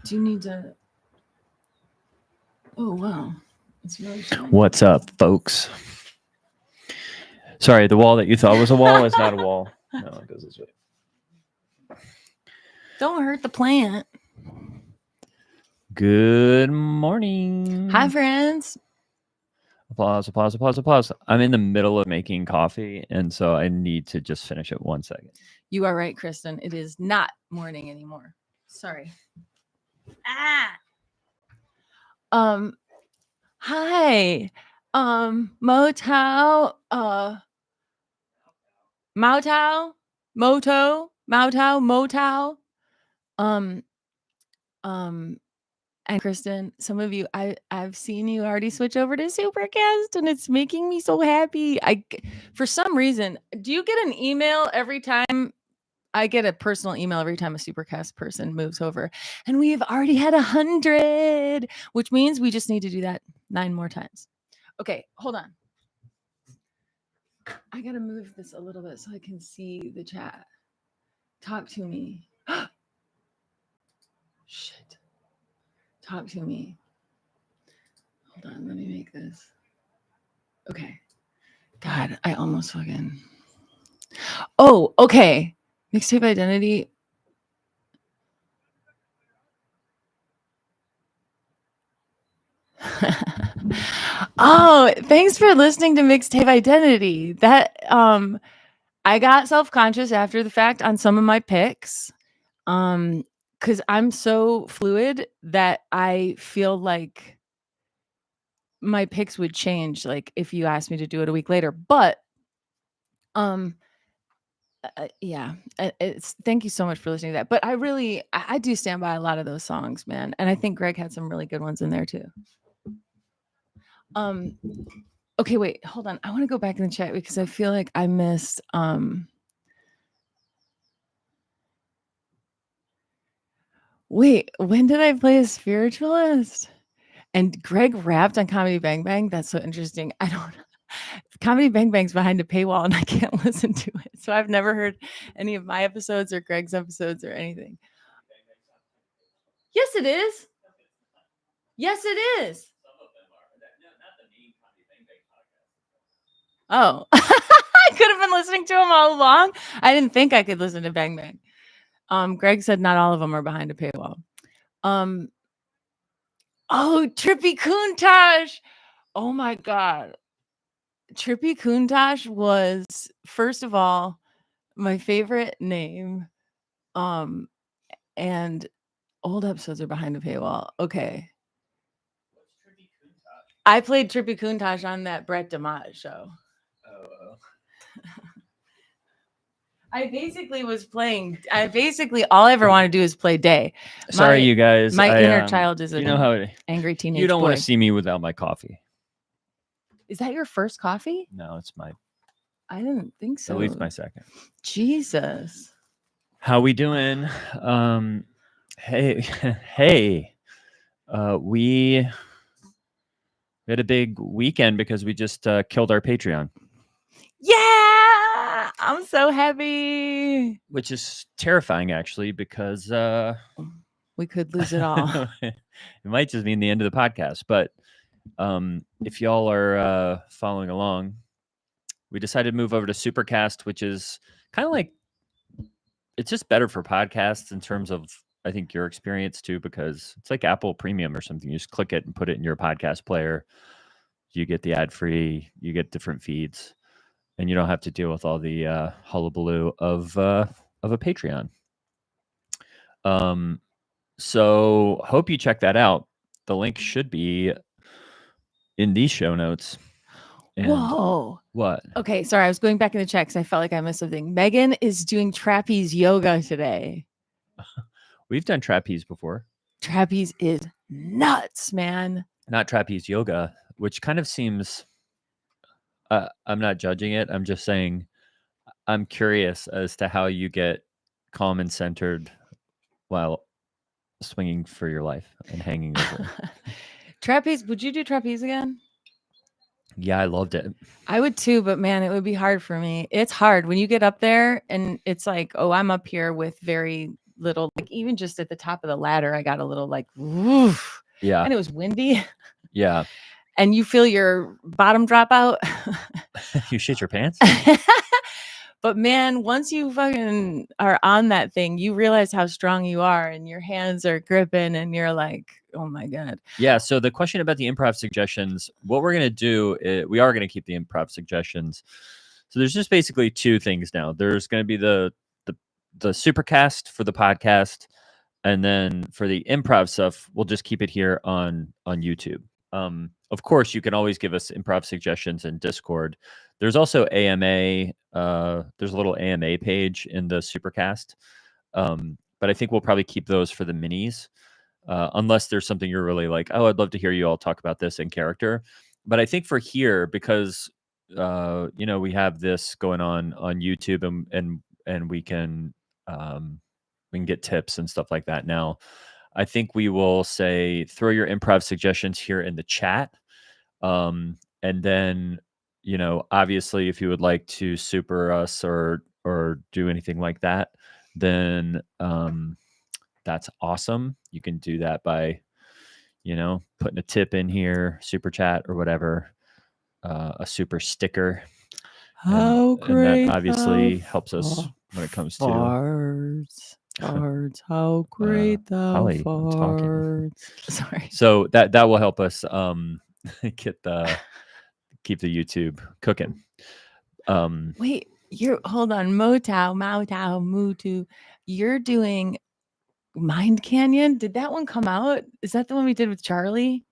Do you need to? Oh wow, it's really shiny. What's up, folks? Sorry, the wall that you thought was a wall is not a wall. No, it goes this way. Don't hurt the plant. Good morning. Hi, friends. Applause, applause, applause, applause. I'm in the middle of making coffee, and so I need to just finish it 1 second. You are right, Kristen. It is not morning anymore. Sorry. Hi. Motao. Maotao. Moto. Maotao. Motao. Um. And Kristen, some of you, I've seen you already switch over to Supercast, and it's making me so happy. For some reason, do you get an email every time? I get a personal email every time a Supercast person moves over, and we've already had 100, which means we just need to do that 9 more times. Okay, hold on. I gotta move this a little bit so I can see the chat. Talk to me. Shit. Talk to me. Hold on, let me make this. Okay. God, I almost fucking. Oh, okay. Mixtape identity. Oh, thanks for listening to Mixtape Identity. That I got self-conscious after the fact on some of my picks. Cuz I'm so fluid that I feel like my picks would change like if you asked me to do it a week later. But yeah, it's thank you so much for listening to that. But I do stand by a lot of those songs, man. And I think Greg had some really good ones in there too. Okay, wait, hold on. I want to go back in the chat because I feel like I missed wait, when did I play a spiritualist? And Greg rapped on Comedy Bang Bang. That's so interesting. I don't Comedy Bang Bang's behind a paywall and I can't listen to it. So I've never heard any of my episodes or Greg's episodes or anything. Yes, it is. Yes, it is. Oh, I could have been listening to him all along. I didn't think I could listen to Bang Bang. Greg said not all of them are behind a paywall. Oh, Trippy Kuntosh. Oh my God. Trippy Kuntosh was, first of all, my favorite name. And old episodes are behind a paywall. Okay. I played Trippy Kuntosh on that Brett DeMott show. Oh. I basically all I ever want to do is play Day. Sorry, you guys. My inner child is you know how angry teenage you don't boy. want to see me without my coffee. Is that your first coffee? No, it's my. I didn't think so. At least my second. Jesus. How we doing? Hey, hey. We had a big weekend because we just killed our Patreon. Yeah, I'm so happy. Which is terrifying, actually, because we could lose it all. It might just mean the end of the podcast. But if y'all are following along, we decided to move over to Supercast, which is kind of like, it's just better for podcasts in terms of, I think, your experience too, because it's like Apple Premium or something. You just click it and put it in your podcast player. You get the ad free, you get different feeds, and you don't have to deal with all the hullabaloo of a Patreon. So hope you check that out. The link should be in these show notes. And whoa. What? Okay, sorry. I was going back in the chat because I felt like I missed something. Megan is doing trapeze yoga today. We've done trapeze before. Trapeze is nuts, man. Not trapeze yoga, which kind of seems... I'm not judging it. I'm just saying I'm curious as to how you get calm and centered while swinging for your life and hanging over. Trapeze, would you do trapeze again? Yeah, I loved it. I would too, but man, it would be hard for me. It's hard when you get up there and it's like, oh, I'm up here with very little, like even just at the top of the ladder, I got a little like, woof, Yeah. and it was windy. Yeah. And you feel your bottom drop out. You shit your pants? But man, once you fucking are on that thing, you realize how strong you are and your hands are gripping and you're like, oh my God. Yeah. So the question about the improv suggestions, what we're going to do is we are going to keep the improv suggestions. So there's just basically two things now. There's going to be the supercast for the podcast. And then for the improv stuff, we'll just keep it here on YouTube. Of course, you can always give us improv suggestions in Discord. There's also AMA. There's a little AMA page in the Supercast. But I think we'll probably keep those for the minis, unless there's something you're really like, oh, I'd love to hear you all talk about this in character. But I think for here, because we have this going on YouTube, and we can get tips and stuff like that now. I think we will say throw your improv suggestions here in the chat. And then, obviously if you would like to super us or do anything like that, then that's awesome. You can do that by, putting a tip in here, super chat or whatever, a super sticker. How great. And that obviously helps us when it comes to farts. Farts, how great thou Holly, I'm talking. farts. Sorry. So that will help us keep the YouTube cooking. Wait, hold on. Motau, Mutu. You're doing Mind Canyon? Did that one come out? Is that the one we did with Charlie?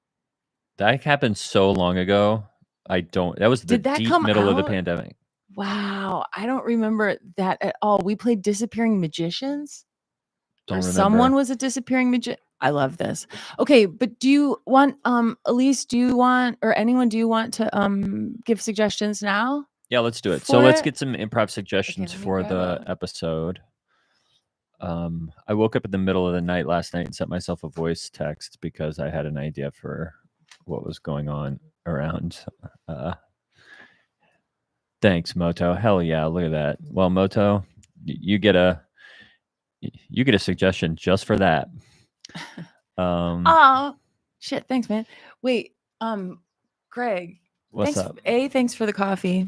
That happened so long ago. That was the deep middle of the pandemic. Wow. I don't remember that at all. We played Disappearing Magicians. Don't remember. Someone was a disappearing magician. I love this. Okay, but do you want Elise, do you want, or anyone, do you want to give suggestions now? Yeah, let's do it. So let's get some improv suggestions for the episode. I woke up in the middle of the night last night and sent myself a voice text because I had an idea for what was going on around. Thanks, Moto. Hell yeah, look at that. Well, Moto, you get a suggestion just for that. Oh shit! Thanks, man. Wait, Greg. What's up? Thanks for the coffee.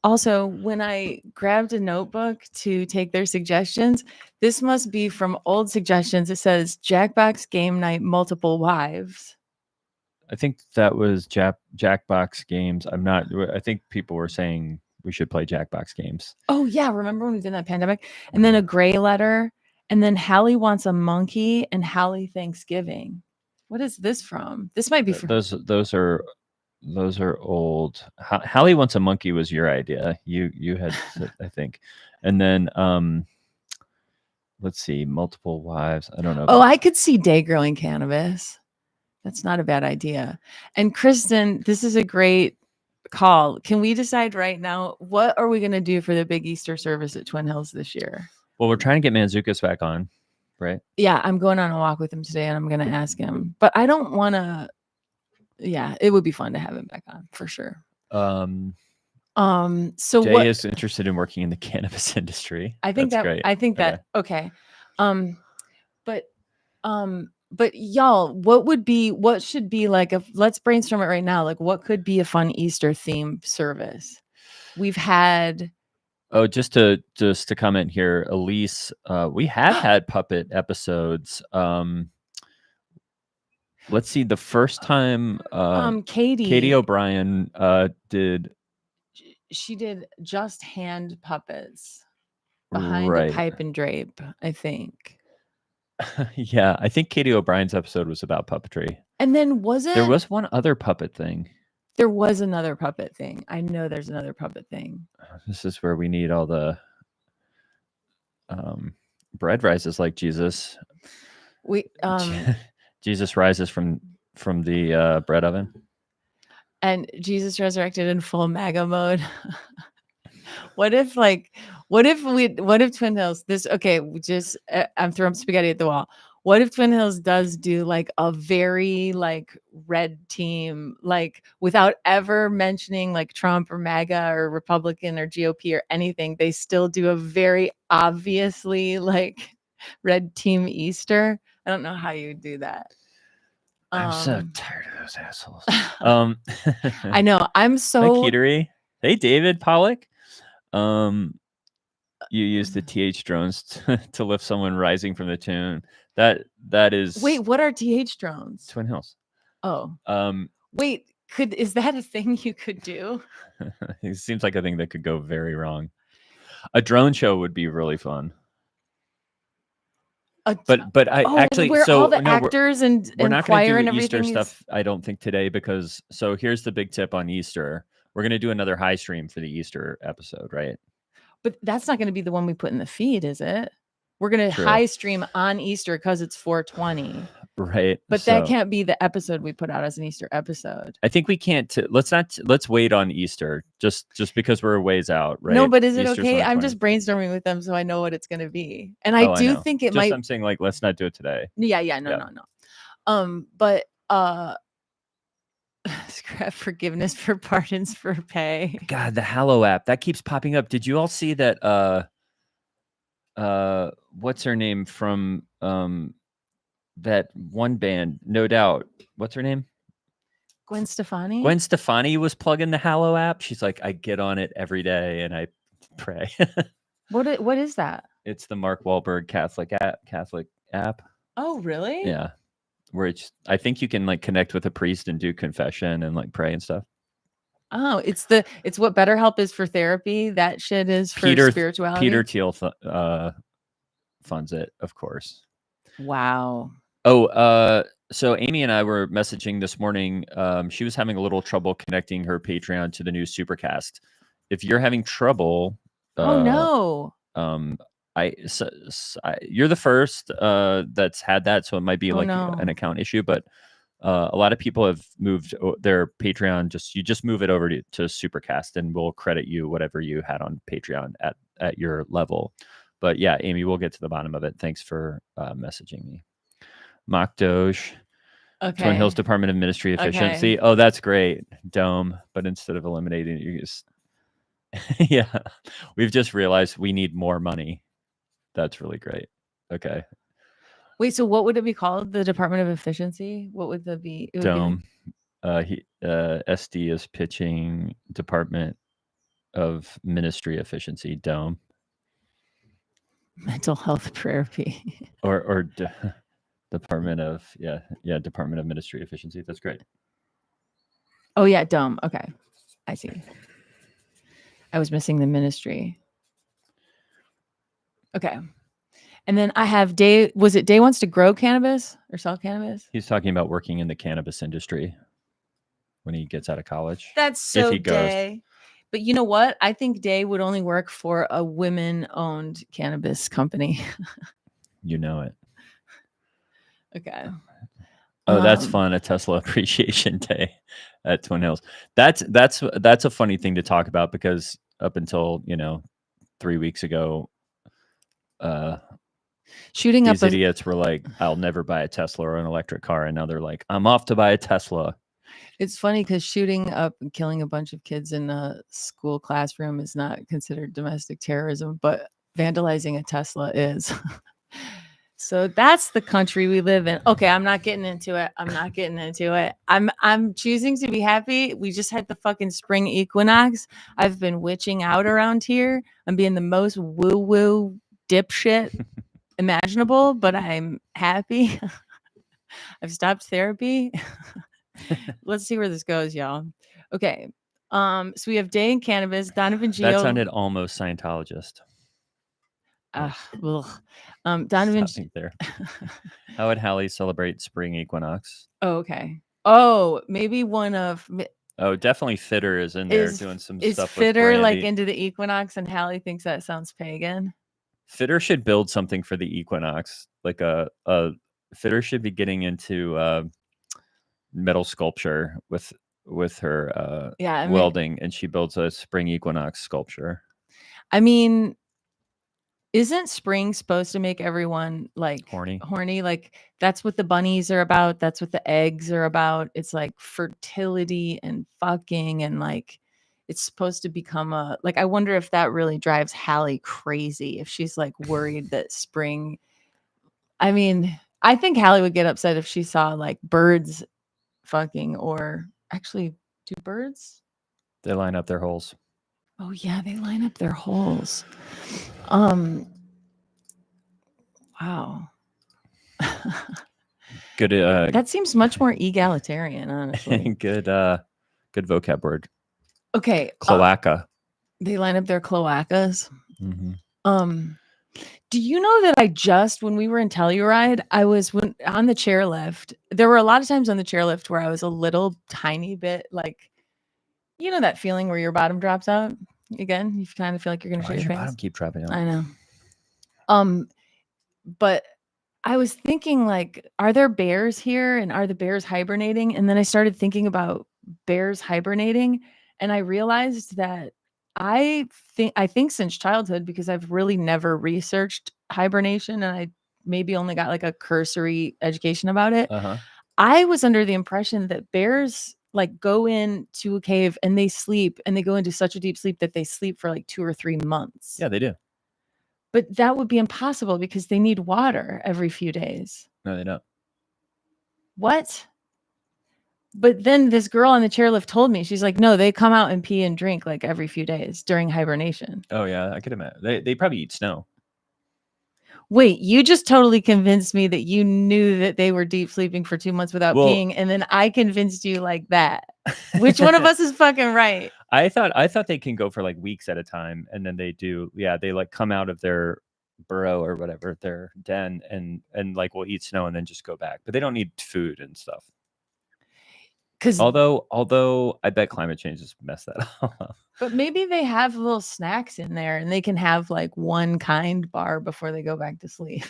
Also, when I grabbed a notebook to take their suggestions, this must be from old suggestions. It says Jackbox Game Night, Multiple Wives. I think that was Jackbox games. I think people were saying we should play Jackbox games. Oh yeah, remember when we did that pandemic? And then a gray letter, and then Hallie wants a monkey, and Hallie Thanksgiving. What is this from? This might be from those are old. Hallie wants a monkey was your idea. You had I think, and then let's see, multiple wives. I don't know. Oh, I could see day growing cannabis. That's not a bad idea. And Kristen, this is a great call. Can we decide right now, what are we going to do for the big Easter service at Twin Hills this year? Well, we're trying to get Manzukis back on, right? Yeah, I'm going on a walk with him today and I'm going to ask him. But I don't want to. Yeah, it would be fun to have him back on for sure. So Jay is interested in working in the cannabis industry. I think that's great. I think that okay. But y'all, what should be like let's brainstorm it right now. Like what could be a fun Easter themed service? We've had just to comment here, Elise, we have had puppet episodes. Let's see, the first time Katie O'Brien did just hand puppets behind a pipe and drape, I think. Yeah, I think Katie O'Brien's episode was about puppetry. And then there was one other puppet thing. There was another puppet thing. I know there's another puppet thing. This is where we need all the bread rises like Jesus. Jesus rises from the bread oven. And Jesus resurrected in full MAGA mode. What if Twin Hills I'm throwing spaghetti at the wall. What if Twin Hills does do like a very like red team, like without ever mentioning like Trump or MAGA or Republican or GOP or anything, they still do a very obviously like Red Team Easter. I don't know how you do that. I'm so tired of those assholes. I know. I'm Hi, so Ketery. Hey, David Pollock. You use the TH drones to lift someone rising from the tomb. That is Wait, what are TH drones? Twin Hills. Oh. Um, Wait, is that a thing you could do? it seems like a thing that could go very wrong. A drone show would be really fun. But I actually where so all the no, actors we're and not going to choir do and Easter everything is. stuff. I don't think today because so here's the big tip on Easter. We're going to do another high stream for the Easter episode, right? But that's not going to be the one we put in the feed, is it? We're going to True. high stream on Easter because it's 420. Right. But So that can't be the episode we put out as an Easter episode. I think we can't. Let's wait on Easter just because we're a ways out, right? No, but is it Easter's okay? on I'm 20. just brainstorming with them so I know what it's going to be. And I Oh, I do know. think it Just might. I'm saying like let's not do it today. Yeah, no. But scrap forgiveness for pardons for pay. God, the Hallow app that keeps popping up. Did you all see that? What's her name from that one band? No Doubt. What's her name? Gwen Stefani. Gwen Stefani was plugging the Hallow app. She's like, I get on it every day and I pray. What is that? It's the Mark Wahlberg Catholic app. Oh, really? Yeah. Where I think you can like connect with a priest and do confession and like pray and stuff. Oh, it's what BetterHelp is for therapy. That shit is for spirituality. Peter Thiel funds it, of course. Wow. Oh, so Amy and I were messaging this morning. She was having a little trouble connecting her Patreon to the new Supercast. If you're having trouble, oh no. You're the first that's had that, so it might be an account issue, but a lot of people have moved their Patreon. You just move it over to Supercast, and we'll credit you whatever you had on Patreon at your level. But yeah, Amy, we'll get to the bottom of it. Thanks for messaging me. Mock Doge. Okay. Twin Hills Department of Ministry Efficiency. Okay. Oh, that's great. Dome, but instead of eliminating it, you just yeah. We've just realized we need more money. That's really great. Okay. Wait, so what would it be called? The Department of Efficiency? What would that be? It would Dome. SD is pitching Department of Ministry Efficiency. Dome. Mental health therapy. or Department of Department of Ministry Efficiency. That's great. Oh yeah, Dome. Okay, I see. I was missing the ministry. Okay. And then I have Day. Was it Day wants to grow cannabis or sell cannabis? He's talking about working in the cannabis industry when he gets out of college. That's so if he Day. Goes. But you know what? I think Day would only work for a women-owned cannabis company. You know it. Okay. Oh, that's fun. A Tesla Appreciation Day at Twin Hills. That's a funny thing to talk about because up until 3 weeks ago, shooting these up idiots were like, I'll never buy a Tesla or an electric car, and now they're like, I'm off to buy a Tesla. It's funny because shooting up and killing a bunch of kids in a school classroom is not considered domestic terrorism, but vandalizing a Tesla is. So that's the country we live in. Okay, I'm not getting into it. I'm choosing to be happy. We just had the fucking spring equinox. I've been witching out around here. I'm being the most woo-woo dipshit imaginable, but I'm happy. I've stopped therapy. Let's see where this goes, y'all. Okay. So we have Day in Cannabis, Donovan Geo. That sounded almost Scientologist. Donovan there. How would Hallie celebrate spring equinox? Oh, okay. Oh, maybe one of. Oh, definitely Fitter is in there doing some stuff. Is Fitter with like into the equinox, and Hallie thinks that sounds pagan? Fitter should build something for the equinox. Like Fitter should be getting into metal sculpture with her welding, and she builds a spring equinox sculpture. I mean, isn't spring supposed to make everyone like horny? Like that's what the bunnies are about. That's what the eggs are about. It's like fertility and fucking, and like it's supposed to become I wonder if that really drives Hallie crazy, if she's like worried that spring I mean, I think Hallie would get upset if she saw like birds fucking, or actually, do birds? They line up their holes. Oh yeah, they line up their holes. Wow. Good. That seems much more egalitarian, honestly. Good. Good vocab word. Okay. Cloaca. They line up their cloacas. Mm-hmm. Do you know that when we were in Telluride, on the chairlift, there were a lot of times on the chairlift where I was a little tiny bit like, you know, that feeling where your bottom drops out again, you kind of feel like you're going to Why shit does your your pants. bottom keep dropping out? I know. But I was thinking like, are there bears here and are the bears hibernating? And then I started thinking about bears hibernating and I realized that I think since childhood, because I've really never researched hibernation and I maybe only got like a cursory education about it. Uh-huh. I was under the impression that bears like go into a cave and they sleep and they go into such a deep sleep that they sleep for like 2 or 3 months. Yeah, they do. But that would be impossible because they need water every few days. No, they don't. What? But then this girl on the chairlift told me, she's like, no, they come out and pee and drink like every few days during hibernation. Oh yeah, I could imagine. They probably eat snow. Wait, you just totally convinced me that you knew that they were deep sleeping for 2 months without peeing, and then I convinced you like that. Which one of us is fucking right? I thought they can go for like weeks at a time, and then they do. Yeah, they like come out of their burrow or whatever, their den, and like will eat snow and then just go back. But they don't need food and stuff. Because Although I bet climate change has messed that up. But maybe they have little snacks in there and they can have like one kind bar before they go back to sleep.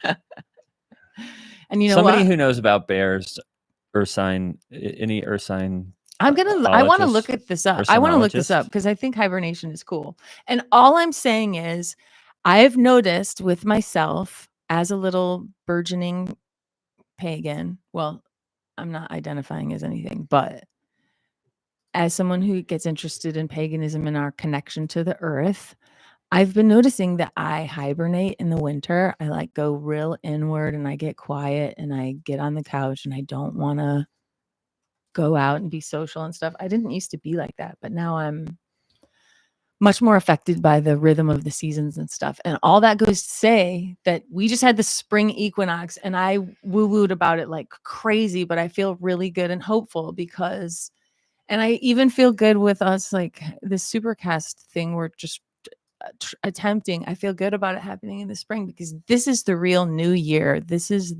And you know Somebody what? who knows about bears, any earth sign. I want to look at this up. I want to look this up because I think hibernation is cool. And all I'm saying is I've noticed with myself as a little burgeoning pagan, well, I'm not identifying as anything, but as someone who gets interested in paganism and our connection to the earth, I've been noticing that I hibernate in the winter. I like go real inward and I get quiet and I get on the couch and I don't want to go out and be social and stuff. I didn't used to be like that, but now I'm much more affected by the rhythm of the seasons and stuff. And all that goes to say that we just had the spring equinox and I woo-wooed about it like crazy, but I feel really good and hopeful because, and I even feel good with us, like this supercast thing we're just attempting. I feel good about it happening in the spring because this is the real new year. This is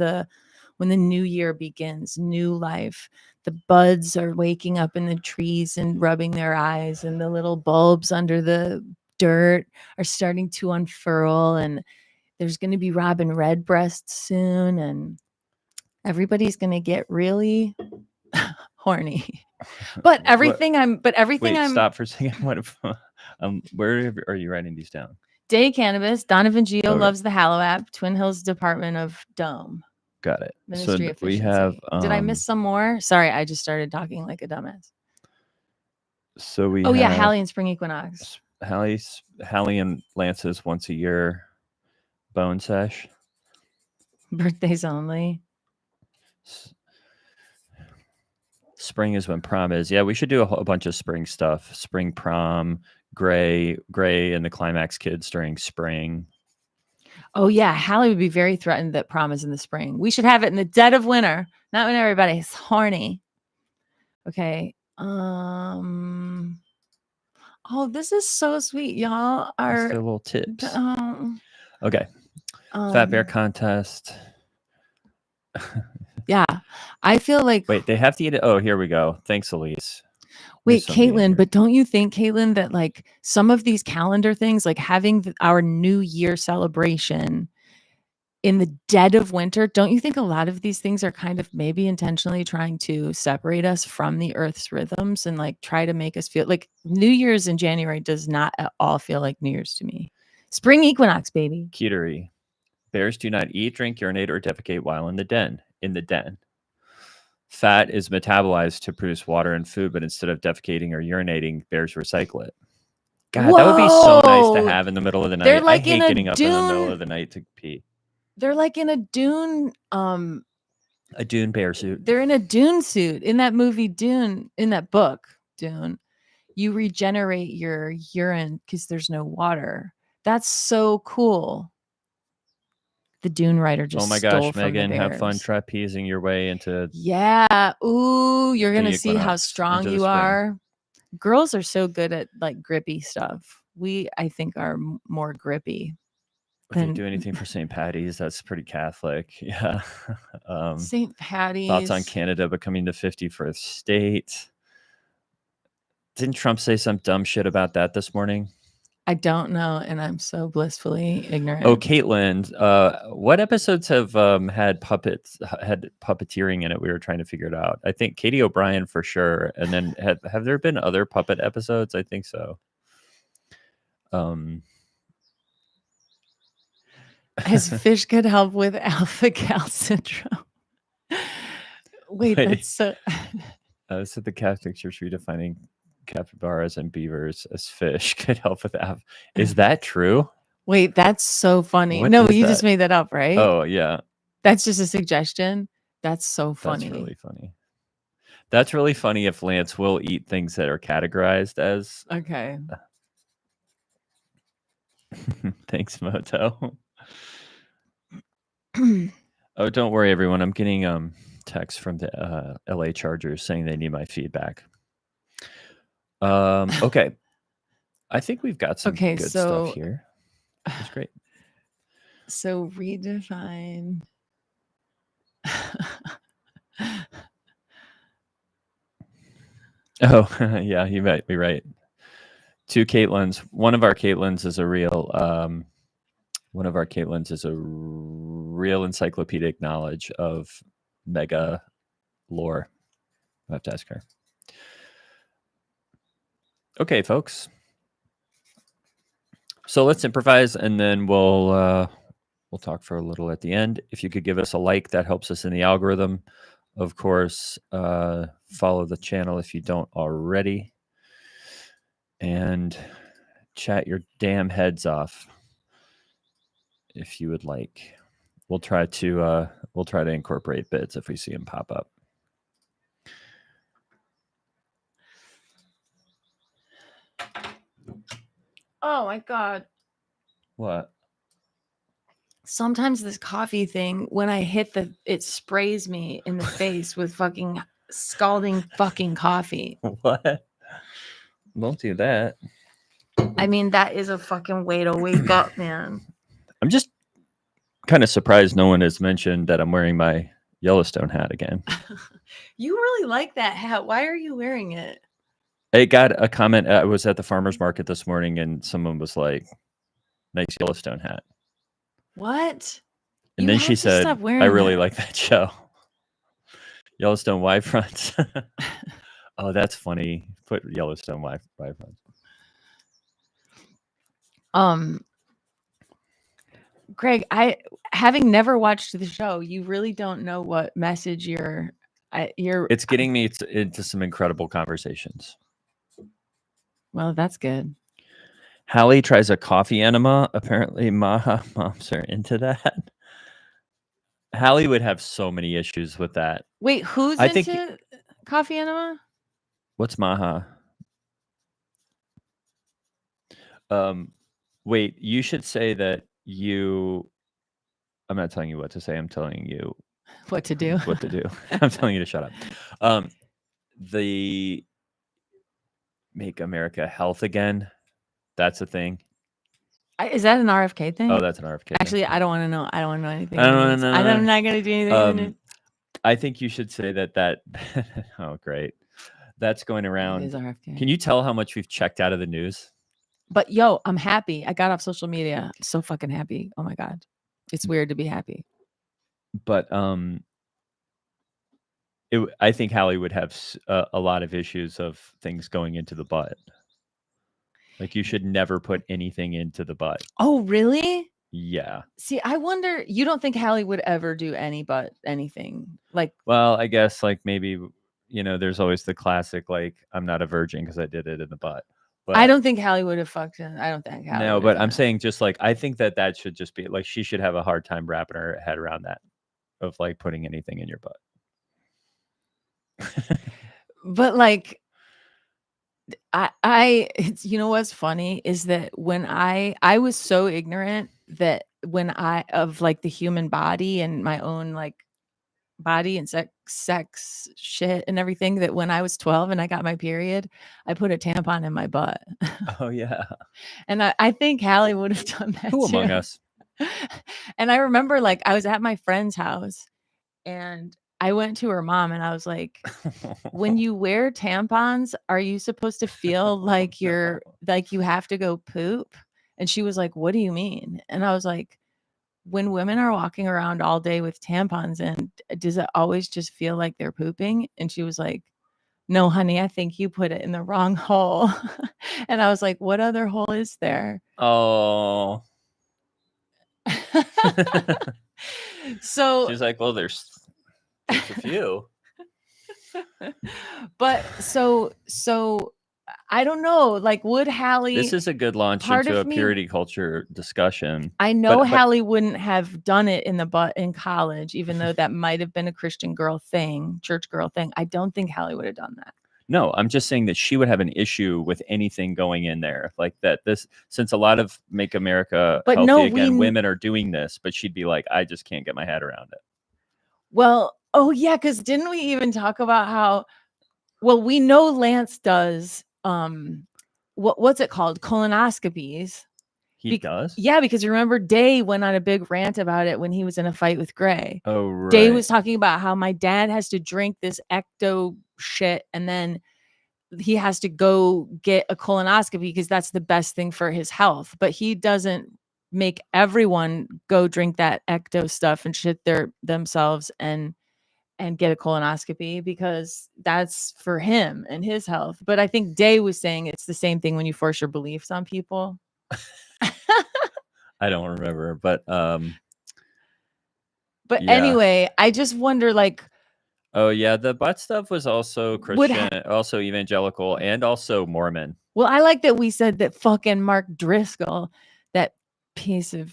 when the new year begins, new life. The buds are waking up in the trees and rubbing their eyes, and the little bulbs under the dirt are starting to unfurl. And there's going to be robin redbreasts soon, and everybody's going to get really horny. But everything Wait, stop for a second. What if, where are you writing these down? Day Cannabis, Donovan Geo loves the Hallow app, Twin Hills Department of Dome. Got it. Ministry so Efficiency. We have. Did I miss some more? Sorry, I just started talking like a dumbass. So we. Yeah, Hallie and Spring Equinox. Hallie and Lance's once a year bone sesh. Birthdays only. Spring is when prom is. Yeah, we should do a bunch of spring stuff. Spring prom, Gray and the Climax Kids during spring. Oh yeah, Hallie would be very threatened that prom is in the spring. We should have it in the dead of winter, not when everybody's horny. Okay. Oh, this is so sweet, y'all. Just a little tips. Oh. Okay. Fat Bear contest. Yeah, I feel like. Wait, they have to eat it. Oh, here we go. Thanks, Elise. Wait, Caitlin, but don't you think, Caitlin, that like some of these calendar things, like having our New Year celebration in the dead of winter, don't you think a lot of these things are kind of maybe intentionally trying to separate us from the Earth's rhythms and like try to make us feel like New Year's in January does not at all feel like New Year's to me. Spring equinox, baby. Cutery. Bears do not eat, drink, urinate, or defecate while in the den. Fat is metabolized to produce water and food, but instead of defecating or urinating, bears recycle it. God, that would be so nice to have in the middle of the night. They're like I hate getting up in the middle of the night to pee. They're like in a dune. A dune bear suit. They're in a dune suit in that movie Dune. In that book Dune, you regenerate your urine because there's no water. That's so cool. The Dune writer just Oh my stole gosh, from Megan, the have fun bears. trapezing your way into Yeah. Ooh, you're the gonna see how equinox, strong into the you spring. are. Girls are so good at like grippy stuff. We, I think, are more grippy If you than do anything for St. Patty's, that's pretty Catholic. Yeah. St. Patty's. Thoughts on Canada becoming the 51st state? Didn't Trump say some dumb shit about that this morning? I don't know, and I'm so blissfully ignorant. Oh, Caitlin, what episodes have had puppeteering in it? We were trying to figure it out. I think Katie O'Brien for sure, and then have there been other puppet episodes? I think so. As fish could help with alpha gal syndrome. Wait, that's so. This is the Catholic Church redefining capybaras and beavers as fish could help with that. Is that true? Wait, that's so funny. What No, is you that? just made that up, right? Oh, yeah. That's just a suggestion. That's so funny. That's really funny. That's really funny if Lance will eat things that are categorized as. Okay. Thanks, Moto. Oh, don't worry, everyone. I'm getting texts from the LA Chargers saying they need my feedback. Okay. I think we've got some good stuff here. That's great. So redefine. Oh, yeah, you might be right. Two Caitlins. One of our Caitlins is a real encyclopedic knowledge of mega lore. I have to ask her. Okay, folks. So let's improvise, and then we'll talk for a little at the end. If you could give us a like, that helps us in the algorithm. Of course, follow the channel if you don't already, and chat your damn heads off if you would like. We'll try to incorporate bits if we see them pop up. Oh my God. What? Sometimes this coffee thing, when I hit it sprays me in the face with fucking scalding fucking coffee. What? Don't do that. I mean, that is a fucking way to wake up, man. I'm just kind of surprised no one has mentioned that I'm wearing my Yellowstone hat again. You really like that hat. Why are you wearing it? I got a comment. I was at the farmer's market this morning and someone was like, nice Yellowstone hat. What? And then she said, I really like that show. Yellowstone Y fronts. Oh, that's funny. Put Yellowstone Y fronts. Greg, having never watched the show, you really don't know what message you're. It's getting me into some incredible conversations. Well, that's good. Hallie tries a coffee enema. Apparently, Maha moms are into that. Hallie would have so many issues with that. Wait, who's into coffee enema? What's Maha? Wait, you should say that I'm not telling you what to say. I'm telling you what to do. What to do. I'm telling you to shut up. The Make America Health Again. That's a thing. Is that an RFK thing? Oh, that's an RFK Actually, thing. I don't want to know. I don't want to know anything. I don't want to know. I'm not going to do anything. I think you should say that. Oh, great. That's going around. It is RFK. Can you tell how much we've checked out of the news? But yo, I'm happy. I got off social media. I'm so fucking happy. Oh my God. It's weird to be happy. But I think Hallie would have a lot of issues of things going into the butt. Like you should never put anything into the butt. Oh, really? Yeah. See, I wonder, you don't think Hallie would ever do anything? Like, well, I guess like maybe, there's always the classic, like, I'm not a virgin because I did it in the butt. But I don't think Hallie would have fucked him. I don't think Hallie no, would have but done I'm that. saying just like I think that should just be like she should have a hard time wrapping her head around that of like putting anything in your butt. But like it's, you know what's funny is that when I was so ignorant that when I of like the human body and my own like body and sex shit and everything, that when I was 12 and I got my period, I put a tampon in my butt. Oh yeah. And I think Hallie would have done that Who too. among us? And I remember like I was at my friend's house and I went to her mom and I was like, when you wear tampons, are you supposed to feel like you're like you have to go poop? And she was like, what do you mean? And I was like, when women are walking around all day with tampons in, does it always just feel like they're pooping? And she was like, no, honey, I think you put it in the wrong hole. And I was like, what other hole is there? Oh. So she's like, well, there's a few. But so I don't know. Like, would Hallie? This is a good launch part into of a me- purity culture discussion. I know but Hallie wouldn't have done it in the butt in college, even though that might have been a Christian girl thing, church girl thing. I don't think Hallie would have done that. no, I'm just saying that she would have an issue with anything going in there like that. This, since a lot of Make America But Healthy no, Again women are doing this, but she'd be like, I just can't get my head around it. Well, oh yeah, because didn't we even talk about how? Well, we know Lance does. What's it called? Colonoscopies. He does? Yeah, because remember Day went on a big rant about it when he was in a fight with Gray. Oh, right. Day was talking about how my dad has to drink this ecto shit and then he has to go get a colonoscopy because that's the best thing for his health. But he doesn't make everyone go drink that ecto stuff and shit themselves and get a colonoscopy because that's for him and his health. But I think Day was saying it's the same thing when you force your beliefs on people. I don't remember, but yeah. anyway, I just wonder, like, oh yeah, the butt stuff was also Christian, also evangelical, and also Mormon. Well, I like that we said that fucking Mark Driscoll, that piece of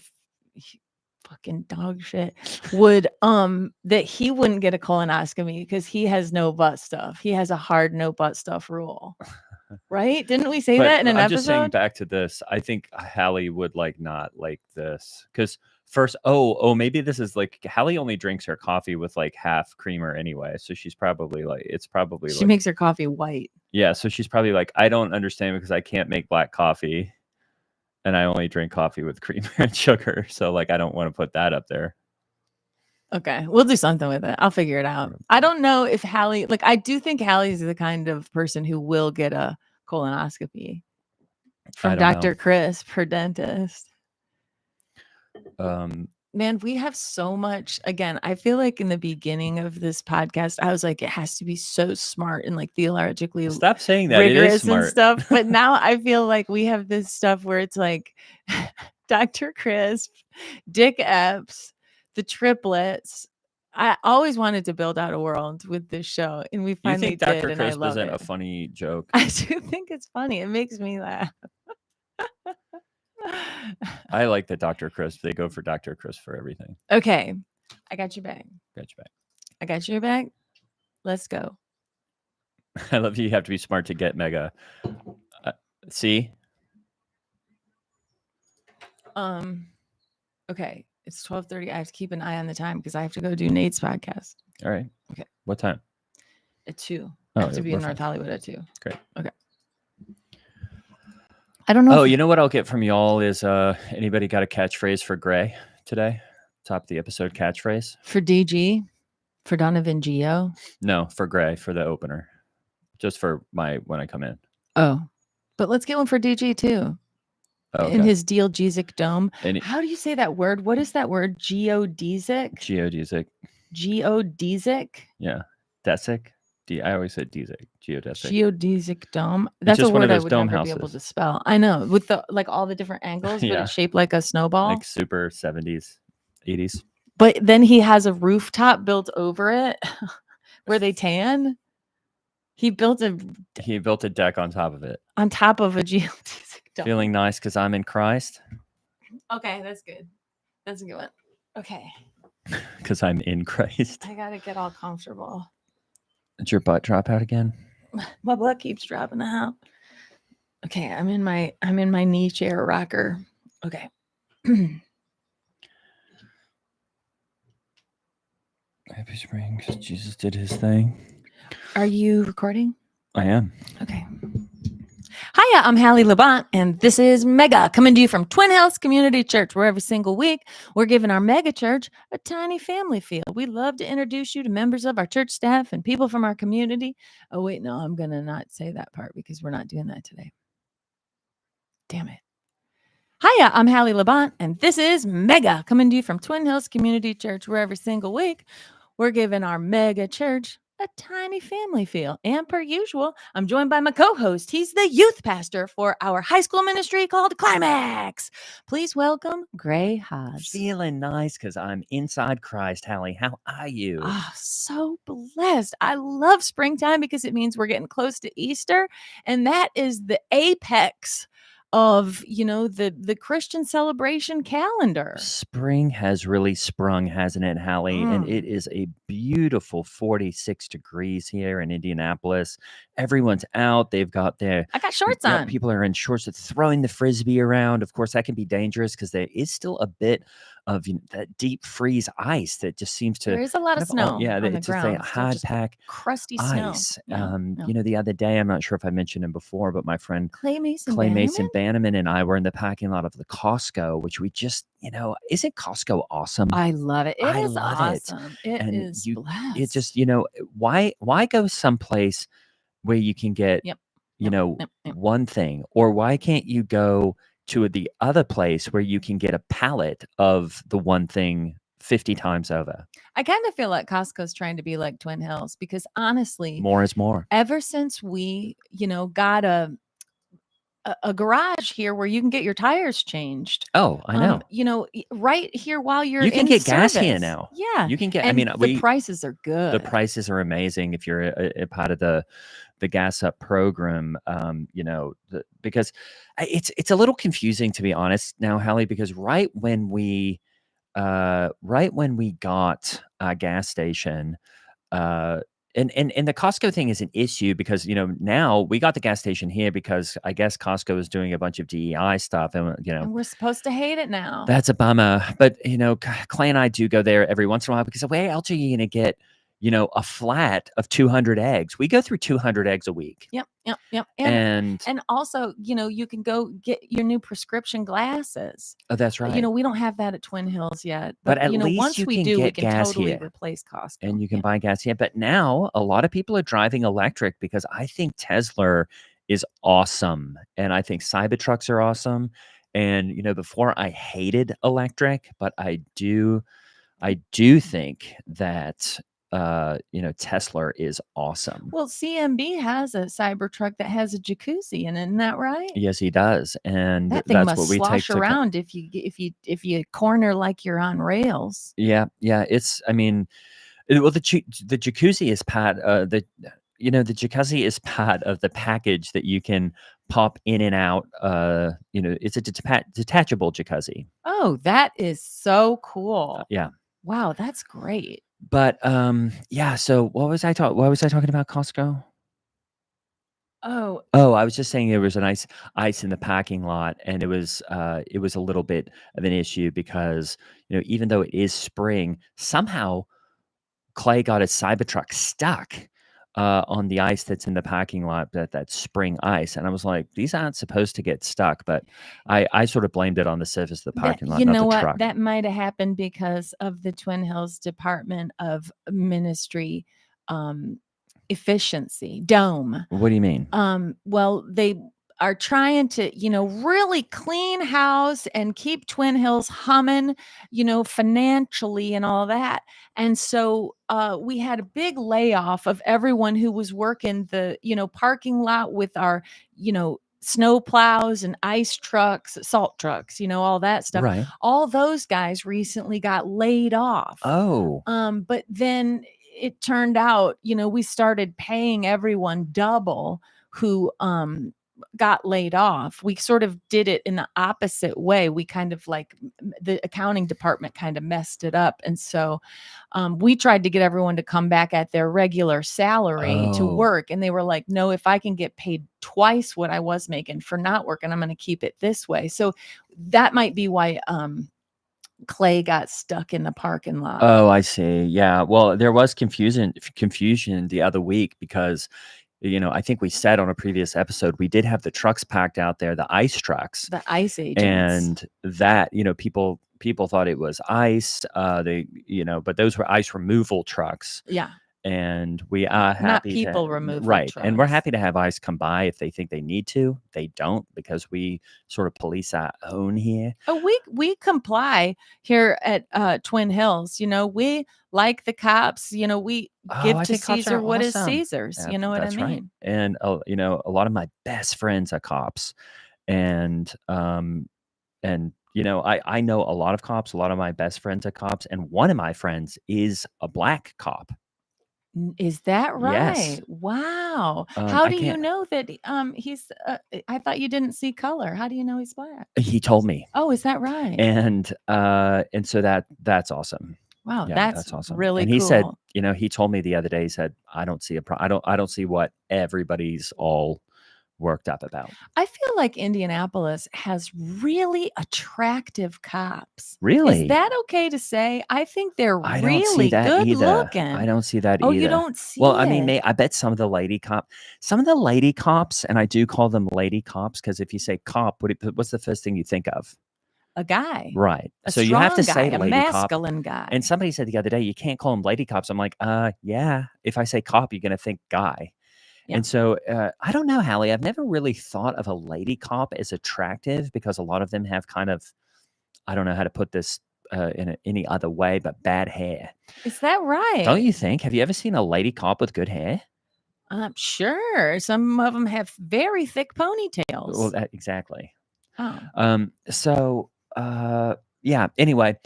fucking dog shit, would that he wouldn't get a colonoscopy because he has no butt stuff. He has a hard no butt stuff rule. Right? Didn't we say that in an I'm episode? Just saying, back to this, I think Hallie would like not like this because first, maybe this is like Hallie only drinks her coffee with like half creamer anyway, so she's probably like she makes her coffee white. Yeah, so she's probably like, I don't understand because I can't make black coffee, and I only drink coffee with creamer and sugar, so like I don't want to put that up there. Okay, we'll do something with it. I'll figure it out. I don't know if Hallie, like, I do think Hallie's the kind of person who will get a colonoscopy from Dr. Crisp, her dentist. Man, we have so much. Again, I feel like in the beginning of this podcast, I was like, it has to be so smart and like theologically stop saying that rigorous it is smart and stuff. But now I feel like we have this stuff where it's like Dr. Crisp, Dick Epps, the triplets. I always wanted to build out a world with this show, and we finally did. Dr. And I Crisp love isn't it. a funny joke. I do think it's funny. It makes me laugh. I like the Dr. Crisp. They go for Dr. Crisp for everything. Okay. I got your bag. Got your bag. I got your bag. Let's go. I love you have to be smart to get mega. See? Okay. It's 12:30. I have to keep an eye on the time because I have to go do Nate's podcast. All right. Okay. What time? At 2. I have to be in North Hollywood at 2. Great. Okay. I don't know. Oh, you know what I'll get from y'all is anybody got a catchphrase for Gray today? Top of the episode catchphrase. For DG? For Donovan Geo? No, for Gray, for the opener. Just for when I come in. Oh. But let's get one for DG too. Oh, okay. In his Geodesic dome. How do you say that word? What is that word? Geodesic? Geodesic. Geodesic? Yeah. Desic? I always said Desic. Geodesic. Geodesic dome. That's a word I would never be able to spell. I know, with the like all the different angles, but it's shaped like a snowball. Like super 70s, 80s. But then he has a rooftop built over it where they tan. He built a deck on top of it. on top of a geodesic dome. Feeling nice because I'm in Christ? Okay, that's good. That's a good one. Okay. Because I'm in Christ. I gotta get all comfortable. Did your butt drop out again? My butt keeps dropping out. Okay, I'm in my knee chair rocker. Okay. Happy spring, because Jesus did his thing. Are you recording? I am. Okay. Hiya, I'm Hallie Labont, and this is Mega, coming to you from Twin Hills Community Church, where every single week we're giving our mega church a tiny family feel. We love to introduce you to members of our church staff and people from our community. Oh, wait, no, I'm going to not say that part because we're not doing that today. Damn it. Hiya, I'm Hallie Labont, and this is Mega, coming to you from Twin Hills Community Church, where every single week we're giving our mega church a tiny family feel. And per usual, I'm joined by my co-host. He's the youth pastor for our high school ministry called Climax. Please welcome Gray Haas. Feeling nice because I'm inside Christ, Hallie. How are you? Oh, so blessed. I love springtime because it means we're getting close to Easter. And that is the apex of, the Christian celebration calendar. Spring has really sprung, hasn't it, Hallie? And it is a beautiful 46 degrees here in Indianapolis. Everyone's out. They've got their... I got shorts on. People are in shorts. They're throwing the Frisbee around. Of course, that can be dangerous because there is still a bit of that deep freeze ice that just seems to... There is a lot of snow on the it's just ground. a hard pack crusty ice. snow. The other day, I'm not sure if I mentioned him before, but my friend Clay Mason Bannerman and I were in the parking lot of the Costco, which we just, isn't Costco awesome? I love it. I It is love awesome. it. It is blessed. It just, why go someplace where you can get, one thing, or why can't you go to the other place where you can get a pallet of the one thing 50 times over? I kind of feel like Costco's trying to be like Twin Hills because honestly, more is more. Ever since we, got a garage here where you can get your tires changed. Oh, I know. Right here while you're you can in get service. gas here now. Yeah, you can get. And the prices are good. The prices are amazing if you're a part of the gas up program. Because it's a little confusing, to be honest now, Hallie, because right when we got a gas station, and the Costco thing is an issue because, now we got the gas station here because I guess Costco is doing a bunch of DEI stuff, and and we're supposed to hate it now. That's a bummer. But Clay and I do go there every once in a while because where else are you going to get a flat of 200 eggs? We go through 200 eggs a week. Yep. And also, you can go get your new prescription glasses. Oh, that's right. We don't have that at Twin Hills yet. But at least once you we can do, we get can gas totally here. replace Costco. And you can buy gas here. But now a lot of people are driving electric because I think Tesla is awesome. And I think Cybertrucks are awesome. And, before I hated electric, but I do think that Tesla is awesome. Well, CMB has a Cybertruck that has a jacuzzi in it, isn't that right? Yes, he does, and that thing must slosh around if you corner like you're on rails. Yeah. It's. I mean, the jacuzzi is part. The jacuzzi is part of the package that you can pop in and out. It's a detachable jacuzzi. Oh, that is so cool. Yeah. Wow, that's great. But so what was I talking about Costco? Oh, I was just saying there was a nice ice in the parking lot, and it was a little bit of an issue because even though it is spring, somehow Clay got his Cybertruck stuck on the ice that's in the parking lot, that spring ice, and I was like, these aren't supposed to get stuck, but I sort of blamed it on the surface of the parking lot, not the truck. That might have happened because of the Twin Hills Department of Ministry efficiency, DOME. What do you mean? Well, they are trying to, really clean house and keep Twin Hills humming, financially and all that. And so we had a big layoff of everyone who was working the, parking lot with our, snow plows and ice trucks, salt trucks, all that stuff. Right. All those guys recently got laid off. Oh. But then it turned out, we started paying everyone double who got laid off. We sort of did it in the opposite way. We kind of like the accounting department kind of messed it up. And so we tried to get everyone to come back at their regular salary to Oh. work. And they were like, no, if I can get paid twice what I was making for not working, I'm going to keep it this way. So that might be why Clay got stuck in the parking lot. Oh, I see. Yeah. Well, there was confusion the other week because, I think we said on a previous episode, we did have the trucks packed out there, the ice trucks, The ice agents. and that, people thought it was ice. But those were ice removal trucks. Yeah. And we are happy Not people removal and we're trucks. happy to have ICE come by if they think they need to. They don't, because we sort of police our own here. Oh, we comply here at Twin Hills. We like the cops. We give I to think cops Caesar are what is awesome. Caesar's. You know what I That's right. mean? And a lot of my best friends are cops, and I know a lot of cops. A lot of my best friends are cops, and one of my friends is a black cop. Is that right? Yes. Wow. I How do you can't- know that he's I thought you didn't see color. How do you know he's black? He told me, Oh, is that right? and so that's awesome. Wow, Yeah, that's that's awesome. really And he cool. said, he told me the other day, he said, I don't see I don't see what everybody's all worked up about. I feel like Indianapolis has really attractive cops. Really? Is that okay to say? I think they're I don't see really that good either. looking. I don't see that Oh, either. you don't see Well, I mean, it? I bet some of the lady cops, and I do call them lady cops, because if you say cop, what's the first thing you think of? A guy. Right. A So you have to strong say guy, a lady cop. masculine guy. And somebody said the other day, you can't call them lady cops. I'm like, yeah. If I say cop, you're going to think guy. Yeah. And so I don't know, Hallie. I've never really thought of a lady cop as attractive, because a lot of them have kind of, I don't know how to put this in any other way, but bad hair. Is that right? Don't you think? Have you ever seen a lady cop with good hair? Sure. Some of them have very thick ponytails. Well, exactly. Oh. So yeah. Anyway,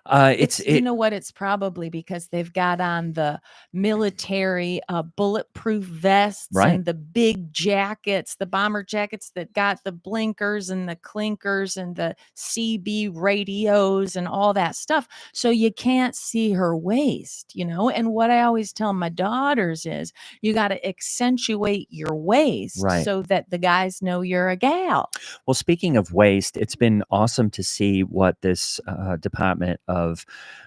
it's you know what? It's probably because they've got on the military bulletproof vests Right. and the big jackets, the bomber jackets that got the blinkers and the clinkers and the CB radios and all that stuff. So you can't see her waist, And what I always tell my daughters is you got to accentuate your waist Right. so that the guys know you're a gal. Well, speaking of waste, it's been awesome to see what this Department of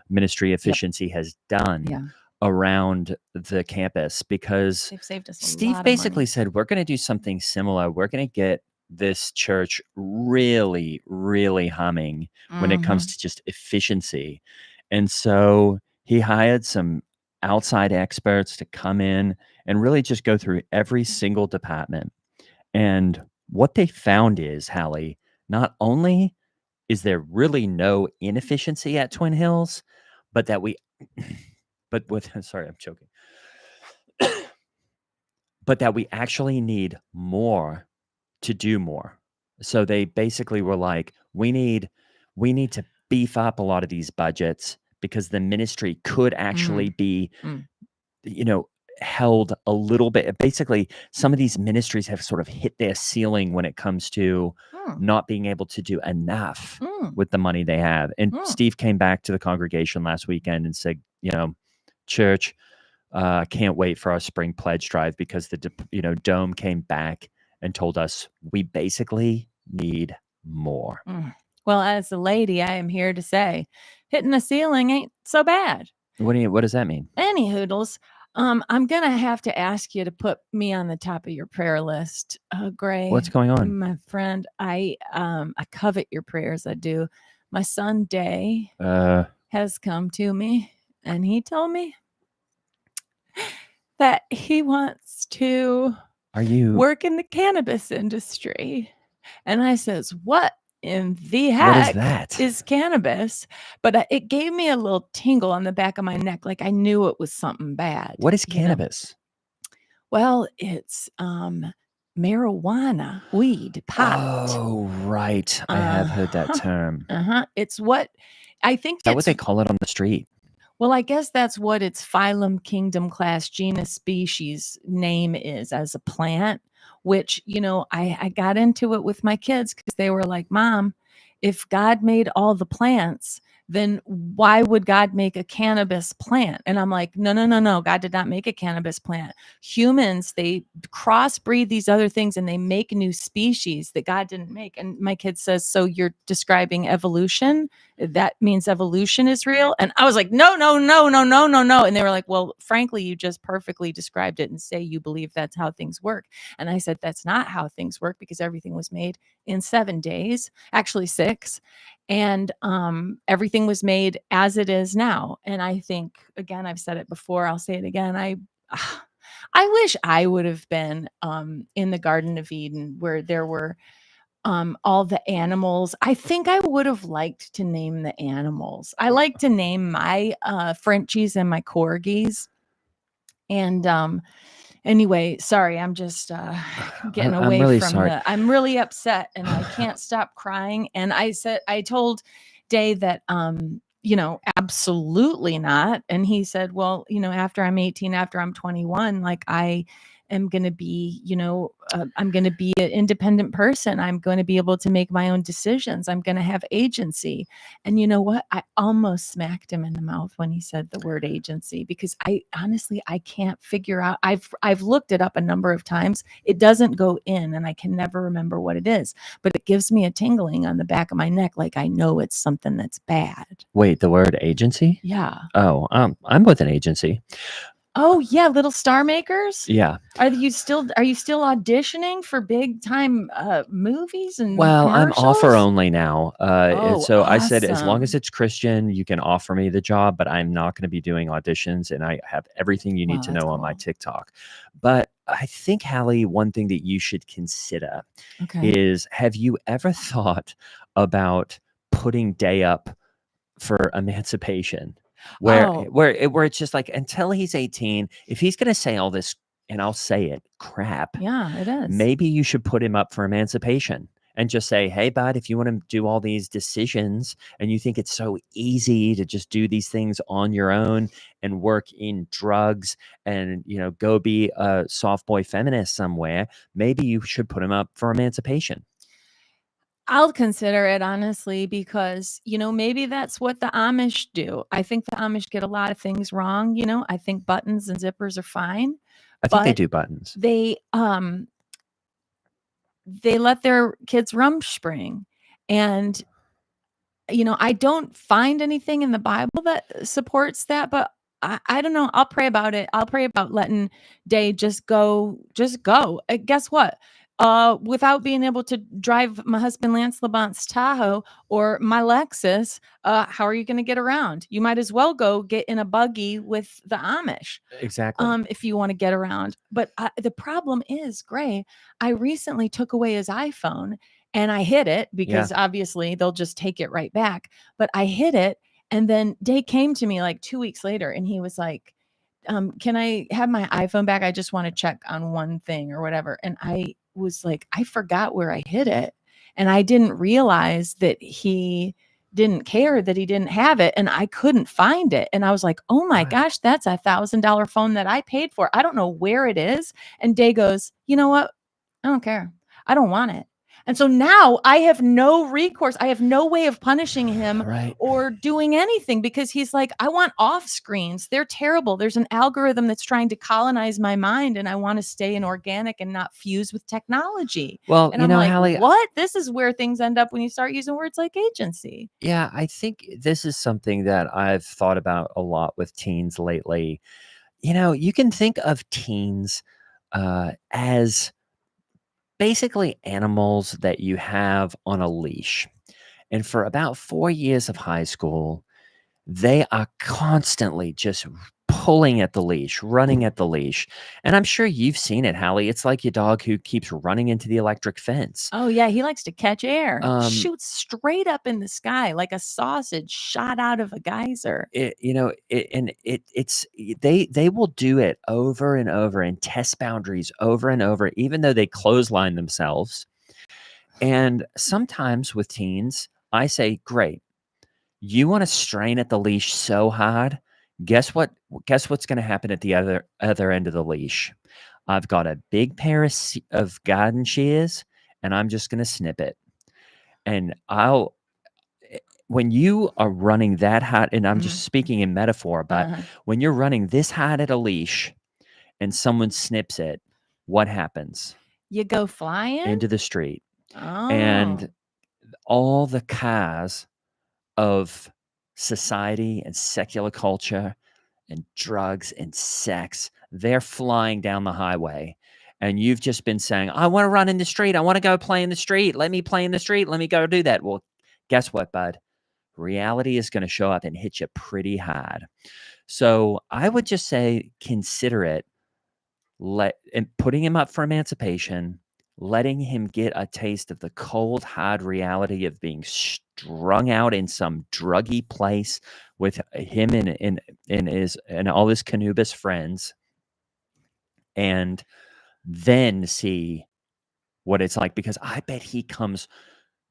Ministry Efficiency has done around the campus, because They've saved us a Steve lot of basically money. said, we're going to do something similar. We're going to get this church really, really humming when it comes to just efficiency. And so he hired some outside experts to come in and really just go through every single department. And what they found is, Hallie, not only is there really no inefficiency at Twin Hills, but that sorry, I'm choking. But that we actually need more to do more. So they basically were like, we need to beef up a lot of these budgets, because the ministry could actually be, held a little bit. Basically, some of these ministries have sort of hit their ceiling when it comes to not being able to do enough with the money they have. And Steve came back to the congregation last weekend and said, church, can't wait for our spring pledge drive, because the Dome came back and told us we basically need more. Well, as a lady, I am here to say hitting the ceiling ain't so bad. What does that mean? Any hoodles. I'm gonna have to ask you to put me on the top of your prayer list, Gray. What's going on? My friend? I covet your prayers. I do. My son Day has come to me, and he told me that he wants to work in the cannabis industry. And I says, what in the heck what is that? Is cannabis? But it gave me a little tingle on the back of my neck, like I knew it was something bad. What is cannabis? Well, it's marijuana, weed, pot. Oh, right. I have heard that term. It's what I think. Is that what they call it on the street? Well, I guess that's what its phylum, kingdom, class, genus, species name is as a plant, which, I got into it with my kids because they were like, Mom, if God made all the plants, then why would God make a cannabis plant? And I'm like, no, no, no, no. God did not make a cannabis plant. Humans, they crossbreed these other things and they make new species that God didn't make. And my kid says, so you're describing evolution? That means evolution is real? And I was like, no, no, no, no, no, no, no. And they were like, well, frankly, you just perfectly described it and say you believe that's how things work. And I said, that's not how things work because everything was made in 7 days, actually 6. And everything was made as it is now. And I think, again, I've said it before, I'll say it again. I wish I would have been in the Garden of Eden where there were all the animals. I think I would have liked to name the animals. I like to name my Frenchies and my corgis. And anyway, sorry, I'm just getting I'm away really from sorry. I'm really upset and I can't stop crying. And I told Day that absolutely not. And he said, well, after I'm 18, after I'm 21, like I am going to be, I'm going to be an independent person. I'm going to be able to make my own decisions. I'm going to have agency. And you know what? I almost smacked him in the mouth when he said the word agency, because I honestly, I can't figure out. I've looked it up a number of times. It doesn't go in and I can never remember what it is, but it gives me a tingling on the back of my neck. Like I know it's something that's bad. Wait, the word agency? Yeah. Oh, I'm with an agency. Oh yeah, Little Star Makers. Yeah. Are you still auditioning for big time movies and Well, I'm offer commercials? only now. Oh, So I said, as long as awesome. it's Christian, you can offer me the job, but I'm not going to be doing auditions. And I have everything you need Wow, to that's know on my cool. TikTok. But I think, Hallie, one thing that you should consider Okay. is, have you ever thought about putting Day up for emancipation, where Oh, it's just like, until he's 18, if he's going to say all this, and I'll say it, crap, yeah, it is. maybe you should put him up for emancipation and just say, hey, bud, if you want to do all these decisions and you think it's so easy to just do these things on your own and work in drugs and, go be a soft boy feminist somewhere, maybe you should put him up for emancipation. I'll consider it honestly because, maybe that's what the Amish do. I think the Amish get a lot of things wrong, I think buttons and zippers are fine, I think they but do buttons. they let their kids rumspring. And I don't find anything in the Bible that supports that, but I don't know. I'll pray about it. I'll pray about letting Day just go, just go. Guess what? Without being able to drive my husband Lance Labonte's Tahoe or my Lexus, how are you going to get around? You might as well go get in a buggy with the Amish. Exactly. If you want to get around. But the problem is, Gray, I recently took away his iPhone and I hid it Yeah. because obviously they'll just take it right back. But I hid it. And then Day came to me like 2 weeks later and he was like, can I have my iPhone back? I just want to check on one thing or whatever. And I was like, I forgot where I hid it. And I didn't realize that he didn't care that he didn't have it and I couldn't find it. And I was like, oh my Right. gosh, that's $1,000 phone that I paid for. I don't know where it is. And Day goes, you know what? I don't care. I don't want it. And so now I have no recourse. I have no way of punishing him Right. or doing anything because he's like, I want off screens. They're terrible. There's an algorithm that's trying to colonize my mind and I want to stay in organic and not fuse with technology. Well, And I'm like, Hallie, what? This is where things end up when you start using words like agency. yeah, I think this is something that I've thought about a lot with teens lately. You can think of teens as basically animals that you have on a leash. And for about 4 years of high school, they are constantly just pulling at the leash, running at the leash. And I'm sure you've seen it, Hallie. It's like your dog who keeps running into the electric fence. Oh, yeah. He likes to catch air, Um, shoots straight up in the sky like a sausage shot out of a geyser. they will do it over and over and test boundaries over and over, even though they clothesline themselves. And sometimes with teens, I say, great, you want to strain at the leash so hard, Guess what's going to happen at the other end of the leash? I've got a big pair of garden shears, and I'm just going to snip it. And when you are running that hard, and I'm just speaking in metaphor, but when you're running this hard at a leash and someone snips it, what happens? You go flying into the street. Oh, And all the cars of society and secular culture and drugs and sex, they're flying down the highway. And you've just been saying, I want to run in the street. I want to go play in the street. Let me play in the street. Let me go do that. Well, guess what, bud? Reality is going to show up and hit you pretty hard. So I would just say, consider it. And putting him up for emancipation, letting him get a taste of the cold, hard reality of being strung out in some druggy place with him and all his Canubis friends, and then see what it's like, because I bet he comes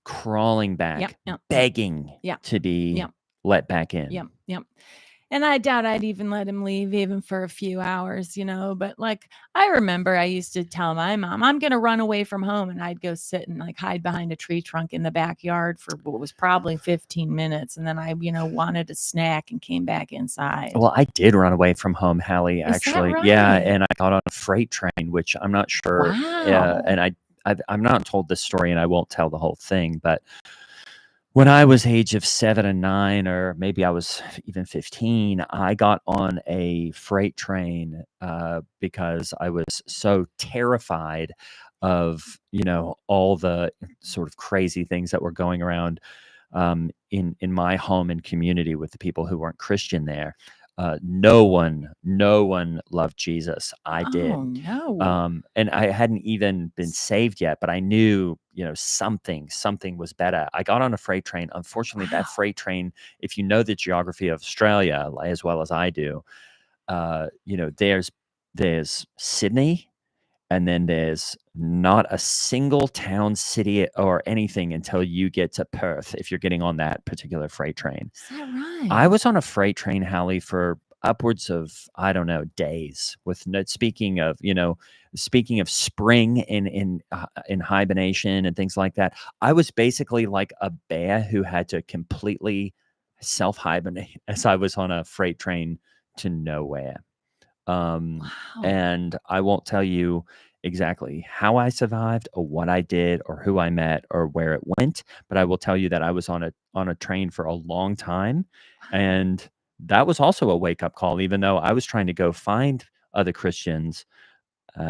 crawling back, begging to be let back in. Yep. And I doubt I'd even let him leave even for a few hours, but like, I remember I used to tell my mom, I'm going to run away from home. And I'd go sit and like hide behind a tree trunk in the backyard for what was probably 15 minutes. And then I, wanted a snack and came back inside. Well, I did run away from home, Hallie, actually. Is that right? Yeah. And I got on a freight train, which I'm not sure. Wow. And I'm not told this story, and I won't tell the whole thing, but when I was age of 7 and 9, or maybe I was even 15, I got on a freight train because I was so terrified of, all the sort of crazy things that were going around in my home and community with the people who weren't Christian there. No one loved Jesus. I did. Oh, no. And I hadn't even been saved yet, but I knew, something was better. I got on a freight train. Unfortunately, that freight train, if you know the geography of Australia as well as I do, there's Sydney, and then there's not a single town, city, or anything until you get to Perth if you're getting on that particular freight train. Is that right? I was on a freight train, Hallie, for upwards of, I don't know, days. Speaking of spring in hibernation and things like that, I was basically like a bear who had to completely self-hibernate as I was on a freight train to nowhere. Wow. And I won't tell you exactly how I survived or what I did or who I met or where it went, but I will tell you that I was on a train for a long time. And that was also a wake-up call, even though I was trying to go find other Christians.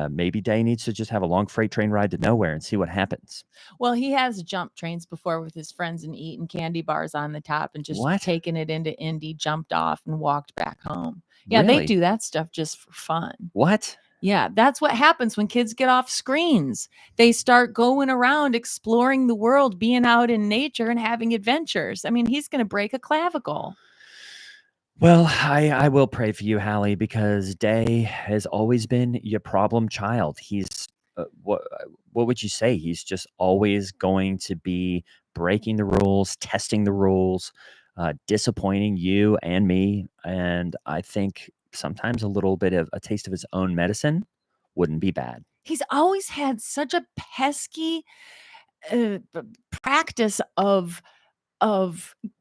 Maybe Day needs to just have a long freight train ride to nowhere and see what happens. Well, he has jumped trains before with his friends and eaten candy bars on the top and just taken it into Indy, jumped off and walked back home. Yeah, Really? they do that stuff just for fun. What? Yeah, that's what happens when kids get off screens. They start going around exploring the world, being out in nature and having adventures. I mean, he's going to break a clavicle. Well, I will pray for you, Hallie, because Day has always been your problem child. He's what would you say? He's just always going to be breaking the rules, testing the rules, disappointing you and me. And I think sometimes a little bit of a taste of his own medicine wouldn't be bad. He's always had such a pesky practice of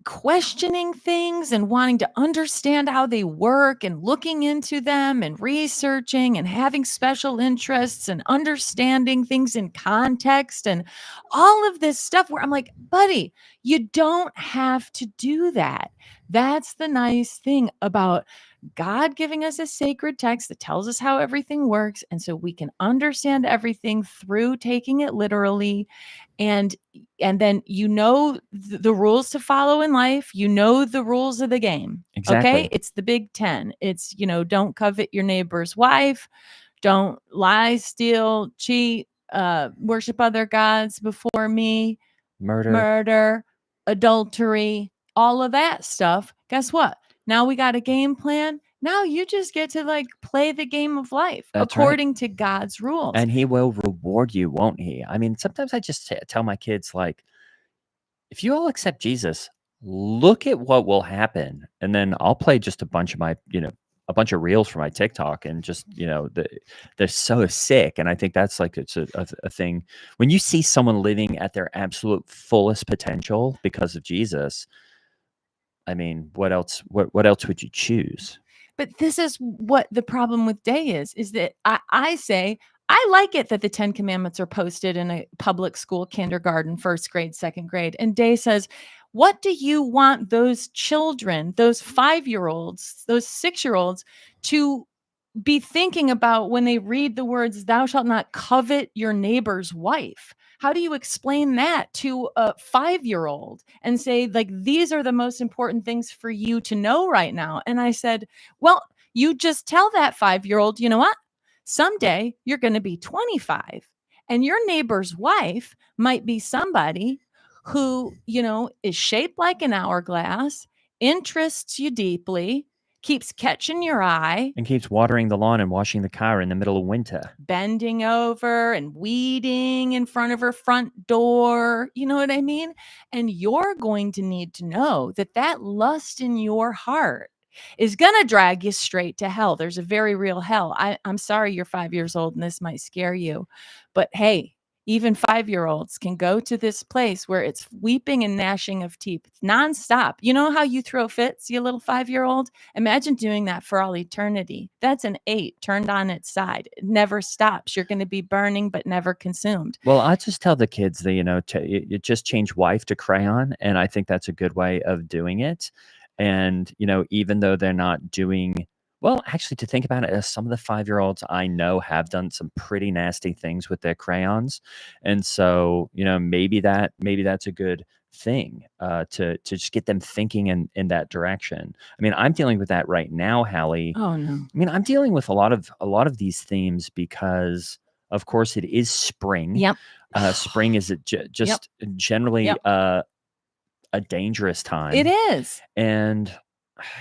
questioning things and wanting to understand how they work and looking into them and researching and having special interests and understanding things in context and all of this stuff where I'm like, buddy, you don't have to do that. That's the nice thing about God giving us a sacred text that tells us how everything works. And so we can understand everything through taking it literally. And then the rules to follow in life, the rules of the game. Exactly. Okay. It's the Big 10. It's, don't covet your neighbor's wife, don't lie, steal, cheat, worship other gods before me, murder, adultery, all of that stuff. Guess what? Now we got a game plan. Now you just get to play the game of life according to God's rules. And he will reward you, won't he? I mean, sometimes I just tell my kids, if you all accept Jesus, look at what will happen. And then I'll play just a bunch of my, a bunch of reels for my TikTok, and just, they're so sick. And I think that's like, it's a thing when you see someone living at their absolute fullest potential because of Jesus. I mean, what else? What else would you choose? But this is what the problem with Day is that I say, I like it that the 10 commandments are posted in a public school, kindergarten, first grade, second grade. And Day says, what do you want those children, those 5-year-olds, those 6-year-olds to be thinking about when they read the words, thou shalt not covet your neighbor's wife? How do you explain that to a 5-year-old and say, like, these are the most important things for you to know right now? And I said, well, you just tell that 5-year-old, you know what? Someday you're going to be 25, and your neighbor's wife might be somebody who, is shaped like an hourglass, interests you deeply, keeps catching your eye, And keeps watering the lawn and washing the car in the middle of winter. bending over and weeding in front of her front door. You know what I mean? And you're going to need to know that that lust in your heart is going to drag you straight to hell. There's a very real hell. I'm sorry you're 5 years old and this might scare you, but hey, even 5-year-olds can go to this place where it's weeping and gnashing of teeth nonstop. You know how you throw fits, you little 5-year-old? Imagine doing that for all eternity. That's an 8 turned on its side. It never stops. You're going to be burning, but never consumed. Well, I just tell the kids that, you just change wife to crayon. And I think that's a good way of doing it. And, even though they're not doing well, actually, to think about it, some of the 5-year-olds I know have done some pretty nasty things with their crayons. And so, maybe that's a good thing, to just get them thinking in that direction. I mean, I'm dealing with that right now, Hallie. Oh, no. I mean, I'm dealing with a lot of these themes because, of course, it is spring. Yep. Spring is just generally Yep. a dangerous time. It is. And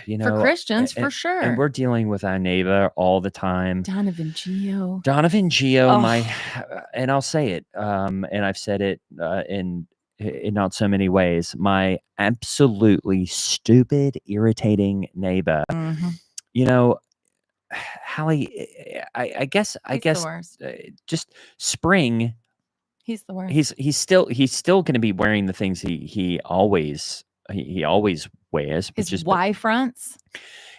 for Christians, for sure. And we're dealing with our neighbor all the time. Donovan Geo, and I'll say it, and I've said it in not so many ways, my absolutely stupid, irritating neighbor. Mm-hmm. Hallie, I guess the worst. Just spring. He's the worst. He's still going to be wearing the things he always wears, His which is Y fronts.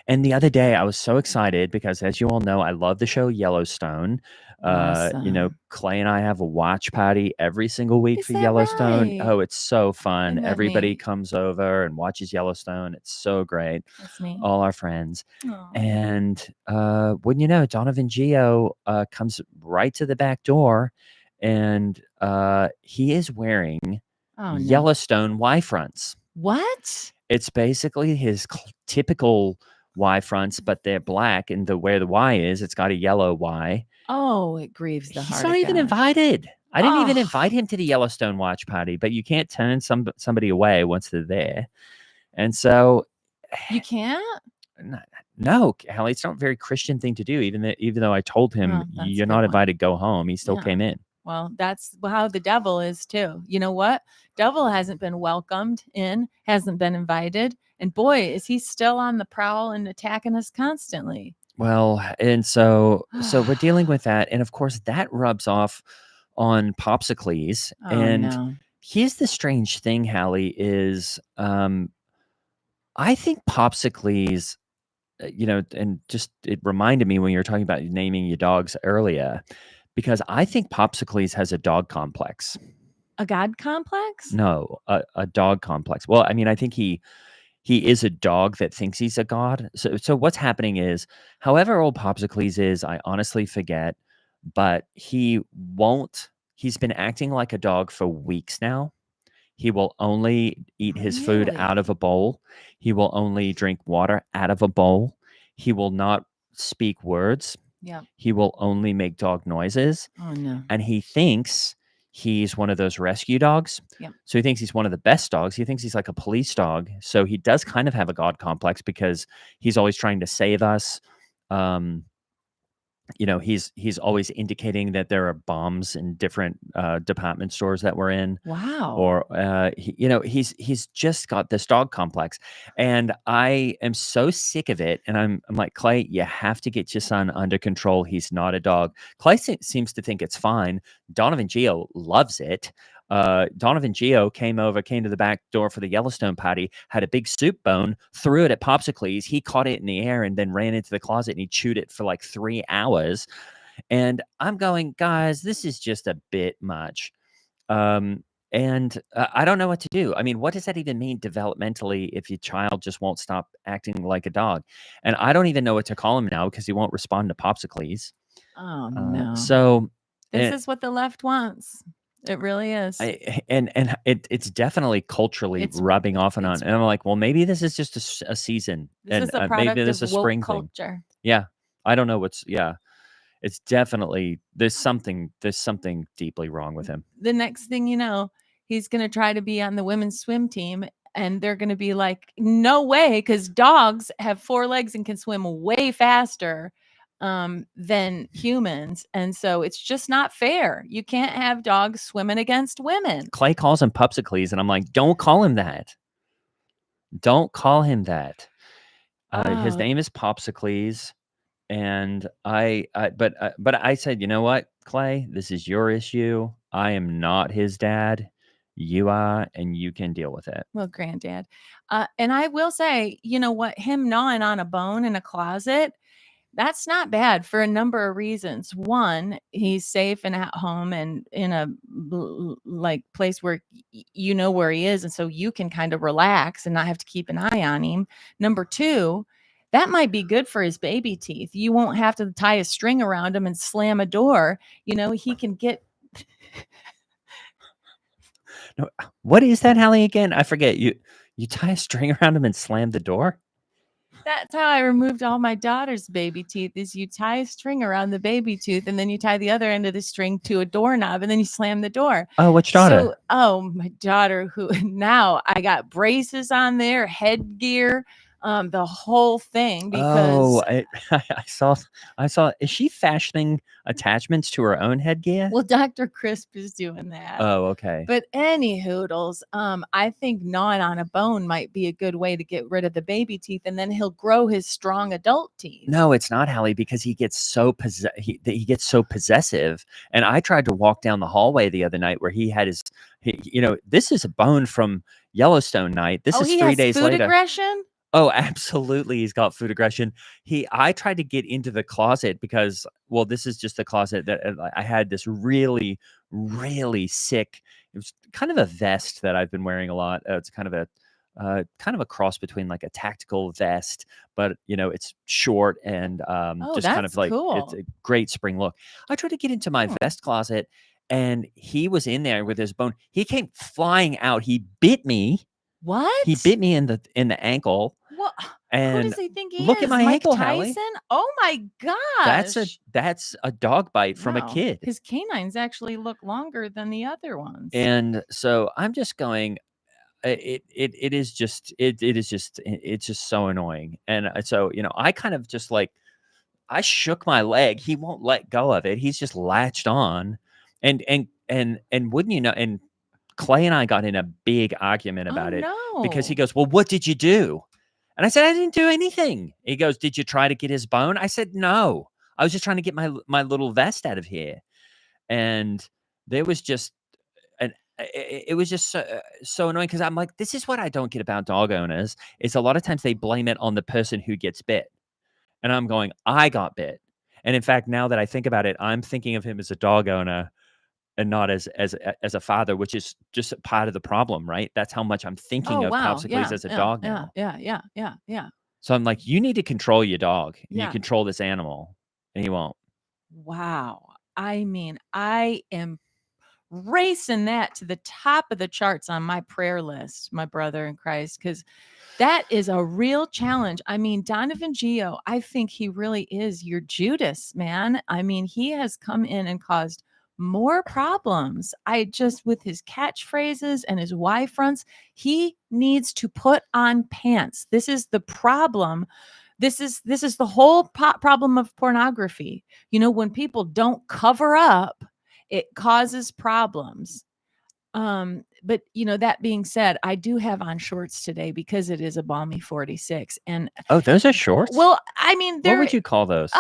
And the other day I was so excited because, as you all know, I love the show Yellowstone. Awesome. Clay and I have a watch party every single week Is for that Yellowstone. right? Oh, it's so fun. Isn't that Everybody neat? comes over and watches Yellowstone. It's so great. That's neat. All our friends. Aw. And wouldn't you know, Donovan Geo comes right to the back door, and he is wearing Yellowstone Y fronts. What? It's basically his typical Y fronts, but they're black, and where the Y is, it's got a yellow Y. Oh, it grieves the heart. He's not even invited. I didn't even Oh. invite him to the Yellowstone watch party, but you can't turn somebody away once they're there. And so You can't? no, Hallie, it's not a very Christian thing to do. Even though I told him, Oh, that's a you're good not one. invited, go home, he still Yeah. came in. Well, that's how the devil is too. You know what? Devil hasn't been welcomed in, hasn't been invited. And boy, is he still on the prowl and attacking us constantly. Well, and so we're dealing with that. And of course, that rubs off on Popsicles. Oh, And no. here's the strange thing, Hallie, is I think Popsicles, and just it reminded me when you were talking about naming your dogs earlier, because I think Popsicles has a dog complex. A God complex? No, a dog complex. Well, I mean, I think he is a dog that thinks he's a god. So what's happening is, however old Popsicles is, I honestly forget, but he's been acting like a dog for weeks now. He will only eat his food out of a bowl. He will only drink water out of a bowl. He will not speak words. Yeah. He will only make dog noises. Oh, no. And he thinks he's one of those rescue dogs. Yep. So he thinks he's one of the best dogs. He thinks he's like a police dog. So he does kind of have a God complex because he's always trying to save us. he's always indicating that there are bombs in different department stores that we're in. Wow. Or he's just got this dog complex, and I am so sick of it. And I'm like, Clay, you have to get your son under control. He's not a dog. Clay seems to think it's fine. Donovan Geo loves it. Donovan Geo came to the back door for the Yellowstone party, had a big soup bone, threw it at Popsicles. He caught it in the air and then ran into the closet and he chewed it for like 3 hours. And I'm going, guys, this is just a bit much. And I don't know what to do. I mean, what does that even mean developmentally if your child just won't stop acting like a dog? And I don't even know what to call him now because he won't respond to Popsicles. Oh no. So this is what the left wants. It really is. It's definitely culturally rubbing off and on. And I'm like, well, maybe this is just a season. This is a product maybe this of is a spring culture. thing. Yeah. I don't know it's definitely there's something deeply wrong with him. The next thing you know, he's going to try to be on the women's swim team and they're going to be like, no way, because dogs have 4 legs and can swim way faster than humans. And so it's just not fair. You can't have dogs swimming against women. Clay calls him Pupsicles, and I'm like, don't call him that. Don't call him that. His name is Popsicles. And but I said, you know what, Clay, this is your issue. I am not his dad. You are, and you can deal with it. Well, granddad. And I will say, you know what, him gnawing on a bone in a closet, that's not bad for a number of reasons. One, he's safe and at home and in a like place where you know where he is, and so you can kind of relax and not have to keep an eye on him. Number 2, that might be good for his baby teeth. You won't have to tie a string around him and slam a door. He can get. No, what is that, Hallie, again? I forget. You tie a string around him and slam the door? That's how I removed all my daughter's baby teeth, is you tie a string around the baby tooth and then you tie the other end of the string to a doorknob and then you slam the door. Oh, which daughter? My daughter, who now I got braces on there, headgear, the whole thing, because I saw. Is she fashioning attachments to her own headgear? Well, Dr. Crisp is doing that. Oh, okay. But any hoodles, I think gnawing on a bone might be a good way to get rid of the baby teeth, and then he'll grow his strong adult teeth. No, it's not, Hallie, because he gets so he gets so possessive. And I tried to walk down the hallway the other night where he had this is a bone from Yellowstone night. This is 3 days later. Food aggression? Oh, absolutely. He's got food aggression. I tried to get into the closet because, well, this is just the closet that I had this really, really sick. It was kind of a vest that I've been wearing a lot. It's kind of a cross between like a tactical vest, but it's short and just kind of like cool. It's a great spring look. I tried to get into my vest closet and he was in there with his bone. He came flying out. He bit me. What? He bit me in the ankle. What? And who does he think he look is? at my Mike ankle, Tyson? Hallie. Oh my gosh. That's a dog bite from a kid. His canines actually look longer than the other ones. And so I'm just going, it's just so annoying. And so, I kind of just like, I shook my leg. He won't let go of it. He's just latched on. And wouldn't you know, and Clay and I got in a big argument about it because he goes, well, what did you do? And I said, I didn't do anything. He goes, did you try to get his bone? I said, no, I was just trying to get my little vest out of here. And there was just, it was just so annoying because I'm like, this is what I don't get about dog owners is a lot of times they blame it on the person who gets bit. And I'm going, I got bit. And in fact, now that I think about it, I'm thinking of him as a dog owner and not as a father, which is just part of the problem, right? That's how much I'm thinking of Popsicles as a dog now. Yeah. So I'm like, you need to control your dog. Yeah. You control this animal, and he won't. Wow. I mean, I am racing that to the top of the charts on my prayer list, my brother in Christ, because that is a real challenge. I mean, Donovan Geo, I think he really is your Judas, man. I mean, he has come in and caused more problems. With his catchphrases and his Y fronts, he needs to put on pants. This is the problem This is the whole problem of pornography. When people don't cover up, it causes problems. But that being said, I do have on shorts today because it is a balmy 46. And Oh, those are shorts? well, I mean, What they're would you call those?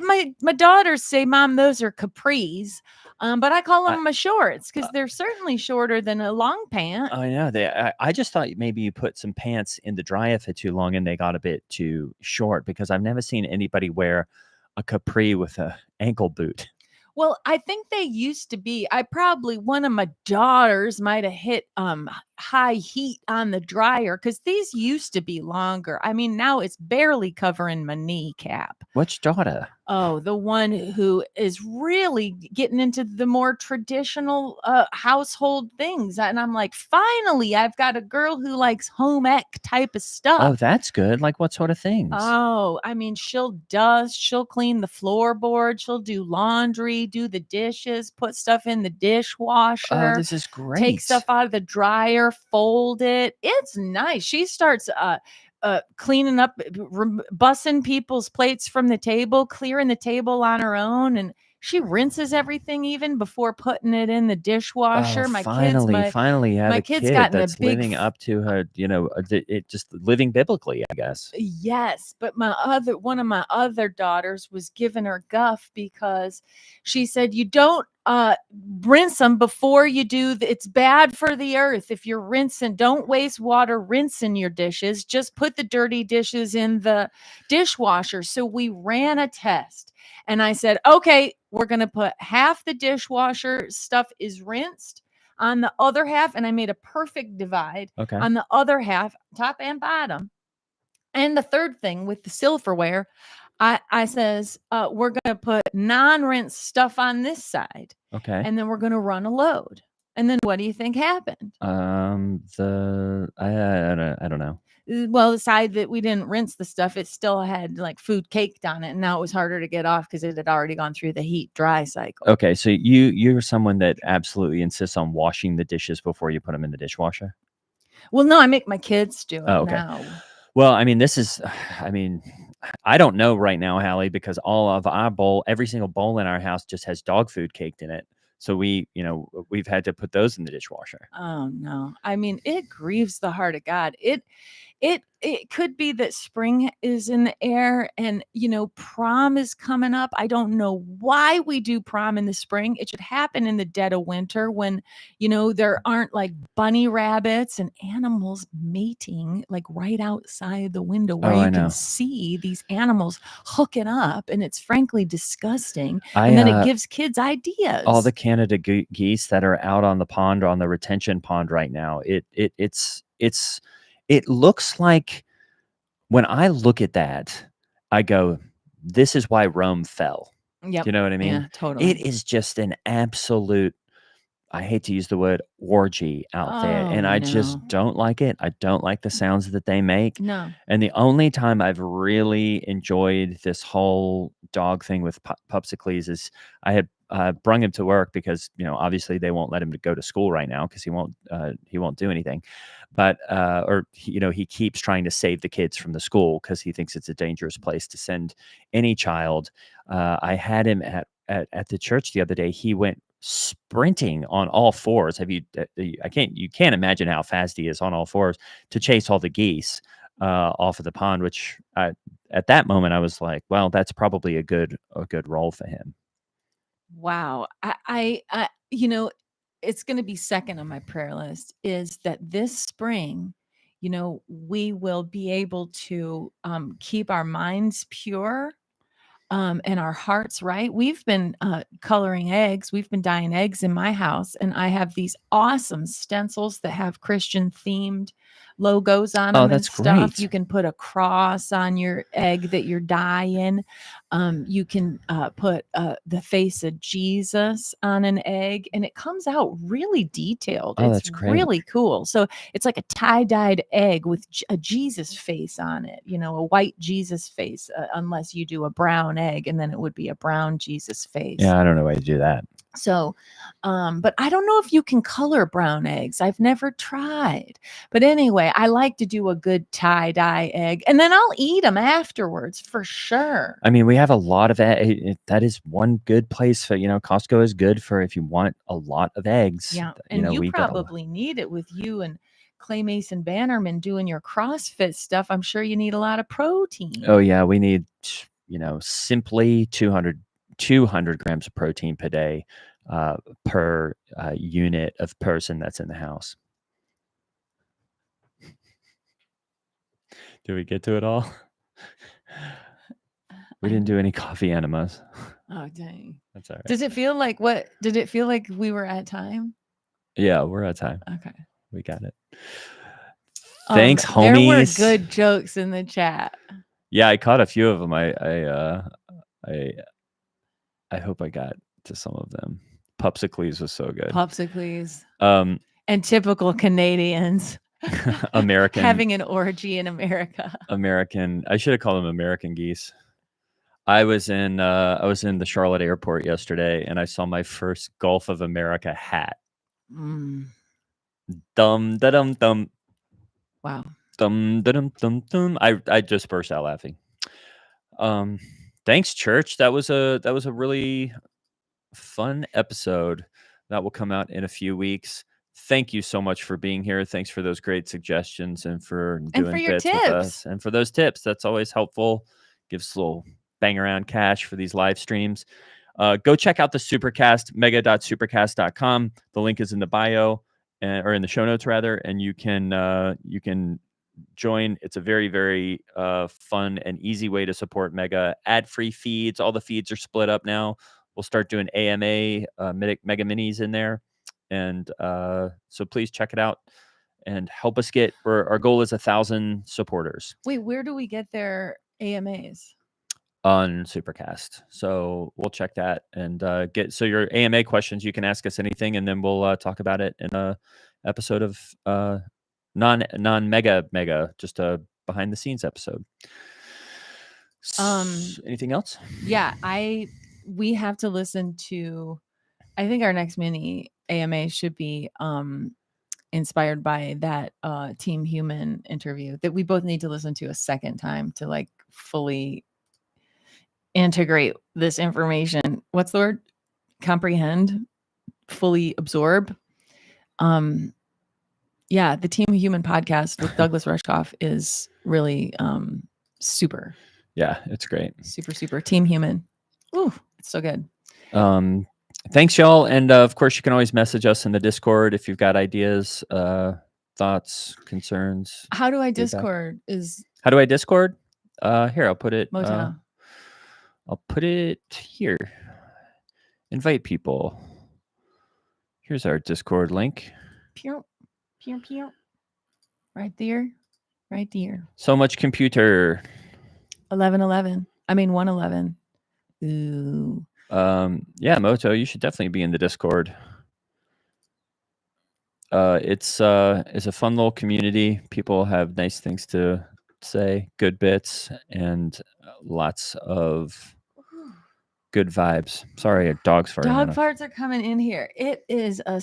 my daughters say, "Mom, those are capris." But I call them my shorts because they're certainly shorter than a long pant. I know. I just thought maybe you put some pants in the dryer for too long and they got a bit too short, because I've never seen anybody wear a capri with a ankle boot. Well, I think they used to be. One of my daughters might have hit high heat on the dryer because these used to be longer. I mean, now it's barely covering my kneecap. Which daughter? Oh, the one who is really getting into the more traditional household things. And I'm like, finally, I've got a girl who likes home ec type of stuff. Oh, that's good. Like what sort of things? Oh, I mean, she'll dust, she'll clean the floorboard, she'll do laundry, do the dishes, put stuff in the dishwasher. Oh, this is great. Take stuff out of the dryer, fold it. It's nice. She starts cleaning up, bussing people's plates from the table, clearing the table on her own, and she rinses everything even before putting it in the dishwasher. Oh, finally, you have my a kid's kid gotten that's a big living up to her, it just living biblically, I guess. Yes, but one of my other daughters was giving her guff because she said, "You don't rinse them before you do it's bad for the earth if you're rinsing. Don't waste water rinsing your dishes. Just put the dirty dishes in the dishwasher." So we ran a test, and I said, "Okay, we're going to put half the dishwasher stuff is rinsed on the other half," and I made a perfect divide. Okay. On the other half, top and bottom. And the third thing with the silverware, I says, we're going to put non-rinse stuff on this side. Okay. And then we're going to run a load. And then what do you think happened? I don't know. Well, the side that we didn't rinse the stuff, it still had like food caked on it. And now it was harder to get off because it had already gone through the heat dry cycle. Okay. So you're someone that absolutely insists on washing the dishes before you put them in the dishwasher? Well, no, I make my kids do it now. Well, I mean, I don't know right now, Hallie, because all of our every single bowl in our house just has dog food caked in it. So we've had to put those in the dishwasher. Oh no. I mean, it grieves the heart of God. It could be that spring is in the air and prom is coming up. I don't know why we do prom in the spring. It should happen in the dead of winter when there aren't like bunny rabbits and animals mating like right outside the window where you can see these animals hooking up, and it's frankly disgusting. And then it gives kids ideas. All the Canada geese that are out on the pond or on the retention pond right now, it looks like, when I look at that, I go, this is why Rome fell. Yep. Do you know what I mean? Yeah, totally. It is just an absolute, I hate to use the word orgy out there. And I just don't like it. I don't like the sounds that they make. No. And the only time I've really enjoyed this whole dog thing with Pupsicles is I had brung him to work because, obviously they won't let him to go to school right now because he won't do anything. But, he keeps trying to save the kids from the school because he thinks it's a dangerous place to send any child. I had him at the church the other day. He went sprinting on all fours. You can't imagine how fast he is on all fours to chase all the geese off of the pond, which at that moment I was like, well, that's probably a good role for him. Wow. I it's going to be second on my prayer list is that this spring, we will be able to keep our minds pure and our hearts right. We've been coloring eggs. We've been dyeing eggs in my house, and I have these awesome stencils that have Christian themed logos on them. That's and stuff. great. You can put a cross on your egg that you're dyeing. You can put the face of Jesus on an egg, and it comes out really detailed. It's that's great. Really cool. So it's like a tie-dyed egg with a Jesus face on it, a white Jesus face, unless you do a brown egg, and then it would be a brown Jesus face. Yeah, I don't know how to do that. So, but I don't know if you can color brown eggs. I've never tried. But anyway, I like to do a good tie-dye egg, and then I'll eat them afterwards for sure. I mean, we have a lot of that is one good place for, Costco is good for if you want a lot of eggs. Yeah, and you we got probably need it with you and Clay Mason Bannerman doing your CrossFit stuff. I'm sure you need a lot of protein. Oh yeah, we need, simply 200 grams of protein per day per unit of person that's in the house. Did we get to it all? We didn't do any coffee enemas. Oh dang. That's all right. Does it feel like what? Did it feel like we were at time? Yeah, we're at time. Okay. We got it. Thanks, homies. There were good jokes in the chat. Yeah, I caught a few of them. I hope I got to some of them. Pupsicles was so good. Pupsicles. And typical Canadians. American. Having an orgy in America. American. I should have called them American geese. I was in the Charlotte airport yesterday, and I saw my first Gulf of America hat. Dum da dum dum. Wow. Dum da dum dum dum. I just burst out laughing. Thanks, church. That was a really fun episode that will come out in a few weeks. Thank you so much for being here. Thanks for those great suggestions and for doing bits with us and for those tips. That's always helpful. Gives us a little bang around cash for these live streams. Go check out the Supercast, mega.supercast.com. The link is in the bio or in the show notes rather, and you can join. It's a very, very fun and easy way to support Mega. Ad-free feeds. All the feeds are split up now. We'll start doing AMA, Mega Minis in there. And so please check it out and help us get, our goal is 1,000 supporters. Wait, where do we get their AMAs? On Supercast. So we'll check that and so your AMA questions, you can ask us anything, and then we'll talk about it in a episode of non-mega, just a behind the scenes episode. Anything else? Yeah, we have to listen to, I think our next mini AMA should be inspired by that Team Human interview that we both need to listen to a second time to like fully integrate this information. What's the word? Comprehend, fully absorb. Yeah, the Team Human podcast with Douglas Rushkoff is really super. Yeah, it's great. Super. Team Human. Ooh, it's so good. Thanks, y'all. And of course, you can always message us in the Discord if you've got ideas, thoughts, concerns. How do I Discord? How do I Discord? Here, I'll put it. Motown. I'll put it here. Invite people. Here's our Discord link. Pew. Right there. So much computer. 1111. I mean 111. Ooh. Yeah, Moto, you should definitely be in the Discord. It's a fun little community. People have nice things to say, good bits, and lots of good vibes. Sorry, dogs farting. Dog farts are coming in here. It is a